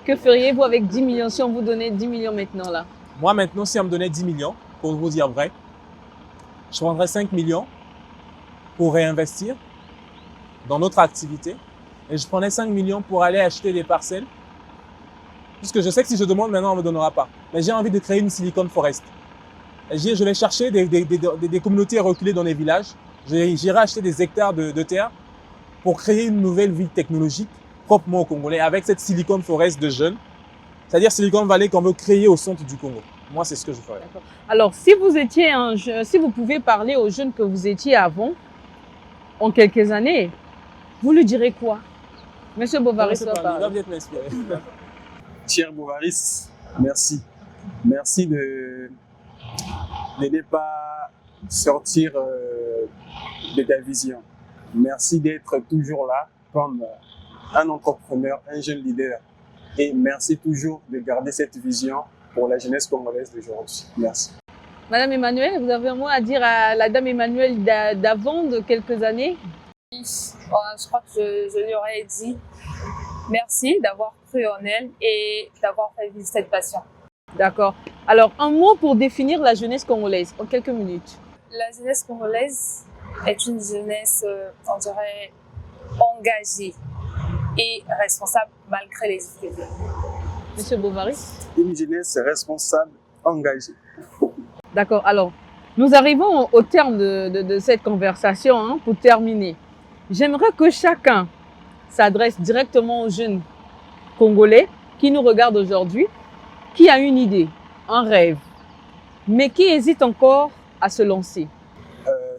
Que feriez-vous avec 10 millions si on vous donnait 10 millions maintenant là? Moi maintenant, si on me donnait 10 millions, pour vous dire vrai, je prendrais 5 millions pour réinvestir dans notre activité et je prenais 5 millions pour aller acheter des parcelles. Puisque je sais que si je demande maintenant, on ne me donnera pas. Mais j'ai envie de créer une Silicon Forest. Je vais chercher des communautés reculées dans les villages. J'irai acheter des hectares de terre pour créer une nouvelle ville technologique proprement au Congolais avec cette Silicon Forest de jeunes. C'est-à-dire Silicon Valley qu'on veut créer au centre du Congo. Moi, c'est ce que je ferais. Alors, si vous étiez si vous pouvez parler aux jeunes que vous étiez avant, en quelques années, vous lui direz quoi? Monsieur Bovaris va parler. Il va peut-être m'inspirer. Cher Bovaris, merci. Merci de ne pas sortir de ta vision. Merci d'être toujours là comme un entrepreneur, un jeune leader. Et merci toujours de garder cette vision pour la jeunesse congolaise d'aujourd'hui. Merci. Madame Emmanuelle, vous avez un mot à dire à la dame Emmanuelle d'avant, de quelques années? Oui, je crois que je lui aurais dit merci d'avoir cru en elle et d'avoir fait vivre cette passion. D'accord. Alors, un mot pour définir la jeunesse congolaise, en quelques minutes. La jeunesse congolaise est une jeunesse, on dirait, engagée et responsable malgré les difficultés. Monsieur Bovaris? Une jeunesse responsable, engagée. D'accord. Alors, nous arrivons au terme de cette conversation, hein, pour terminer. J'aimerais que chacun s'adresse directement aux jeunes Congolais qui nous regardent aujourd'hui, qui a une idée, un rêve, mais qui hésite encore à se lancer.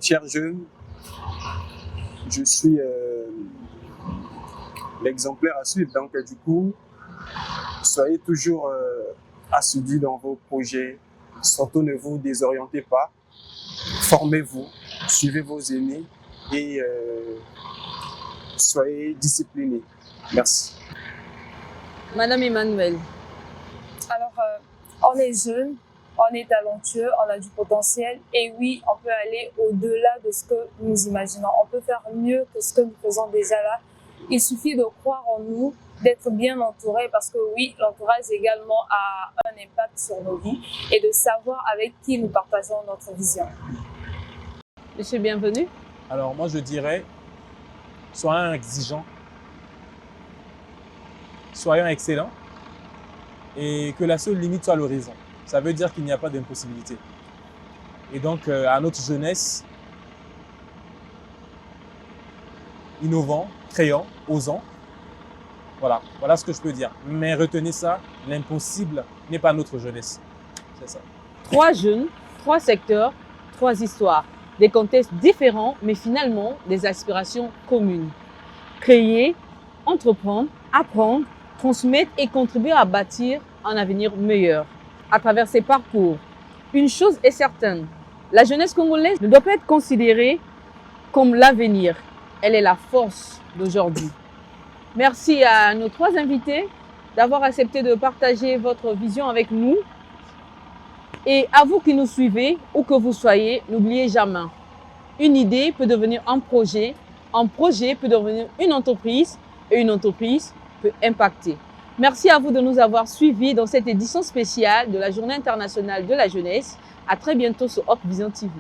Chers jeunes, je suis l'exemplaire à suivre. Donc, du coup, soyez toujours assidus dans vos projets. Surtout, ne vous désorientez pas. Formez-vous, suivez vos aînés et soyez disciplinés. Merci. Madame Emmanuelle. Alors, on est jeune, on est talentueux, on a du potentiel et oui, on peut aller au-delà de ce que nous imaginons. On peut faire mieux que ce que nous faisons déjà là. Il suffit de croire en nous, d'être bien entouré parce que oui, l'entourage également a un impact sur nos vies et de savoir avec qui nous partageons notre vision. Monsieur, bienvenue. Alors moi je dirais, soyons exigeants, soyons excellents et que la seule limite soit l'horizon. ça veut dire qu'il n'y a pas d'impossibilité. Et donc, à notre jeunesse, innovant, créant, osant, voilà ce que je peux dire. Mais retenez ça, l'impossible n'est pas notre jeunesse. C'est ça. 3 jeunes, 3 secteurs, 3 histoires. Des contextes différents, mais finalement des aspirations communes. Créer, entreprendre, apprendre, transmettre et contribuer à bâtir un avenir meilleur. À travers ces parcours, une chose est certaine, la jeunesse congolaise ne doit pas être considérée comme l'avenir. Elle est la force d'aujourd'hui. Merci à nos 3 invités d'avoir accepté de partager votre vision avec nous. Et à vous qui nous suivez, où que vous soyez, n'oubliez jamais, une idée peut devenir un projet peut devenir une entreprise et une entreprise peut impacter. Merci à vous de nous avoir suivis dans cette édition spéciale de la Journée internationale de la jeunesse. À très bientôt sur Hope Vision TV.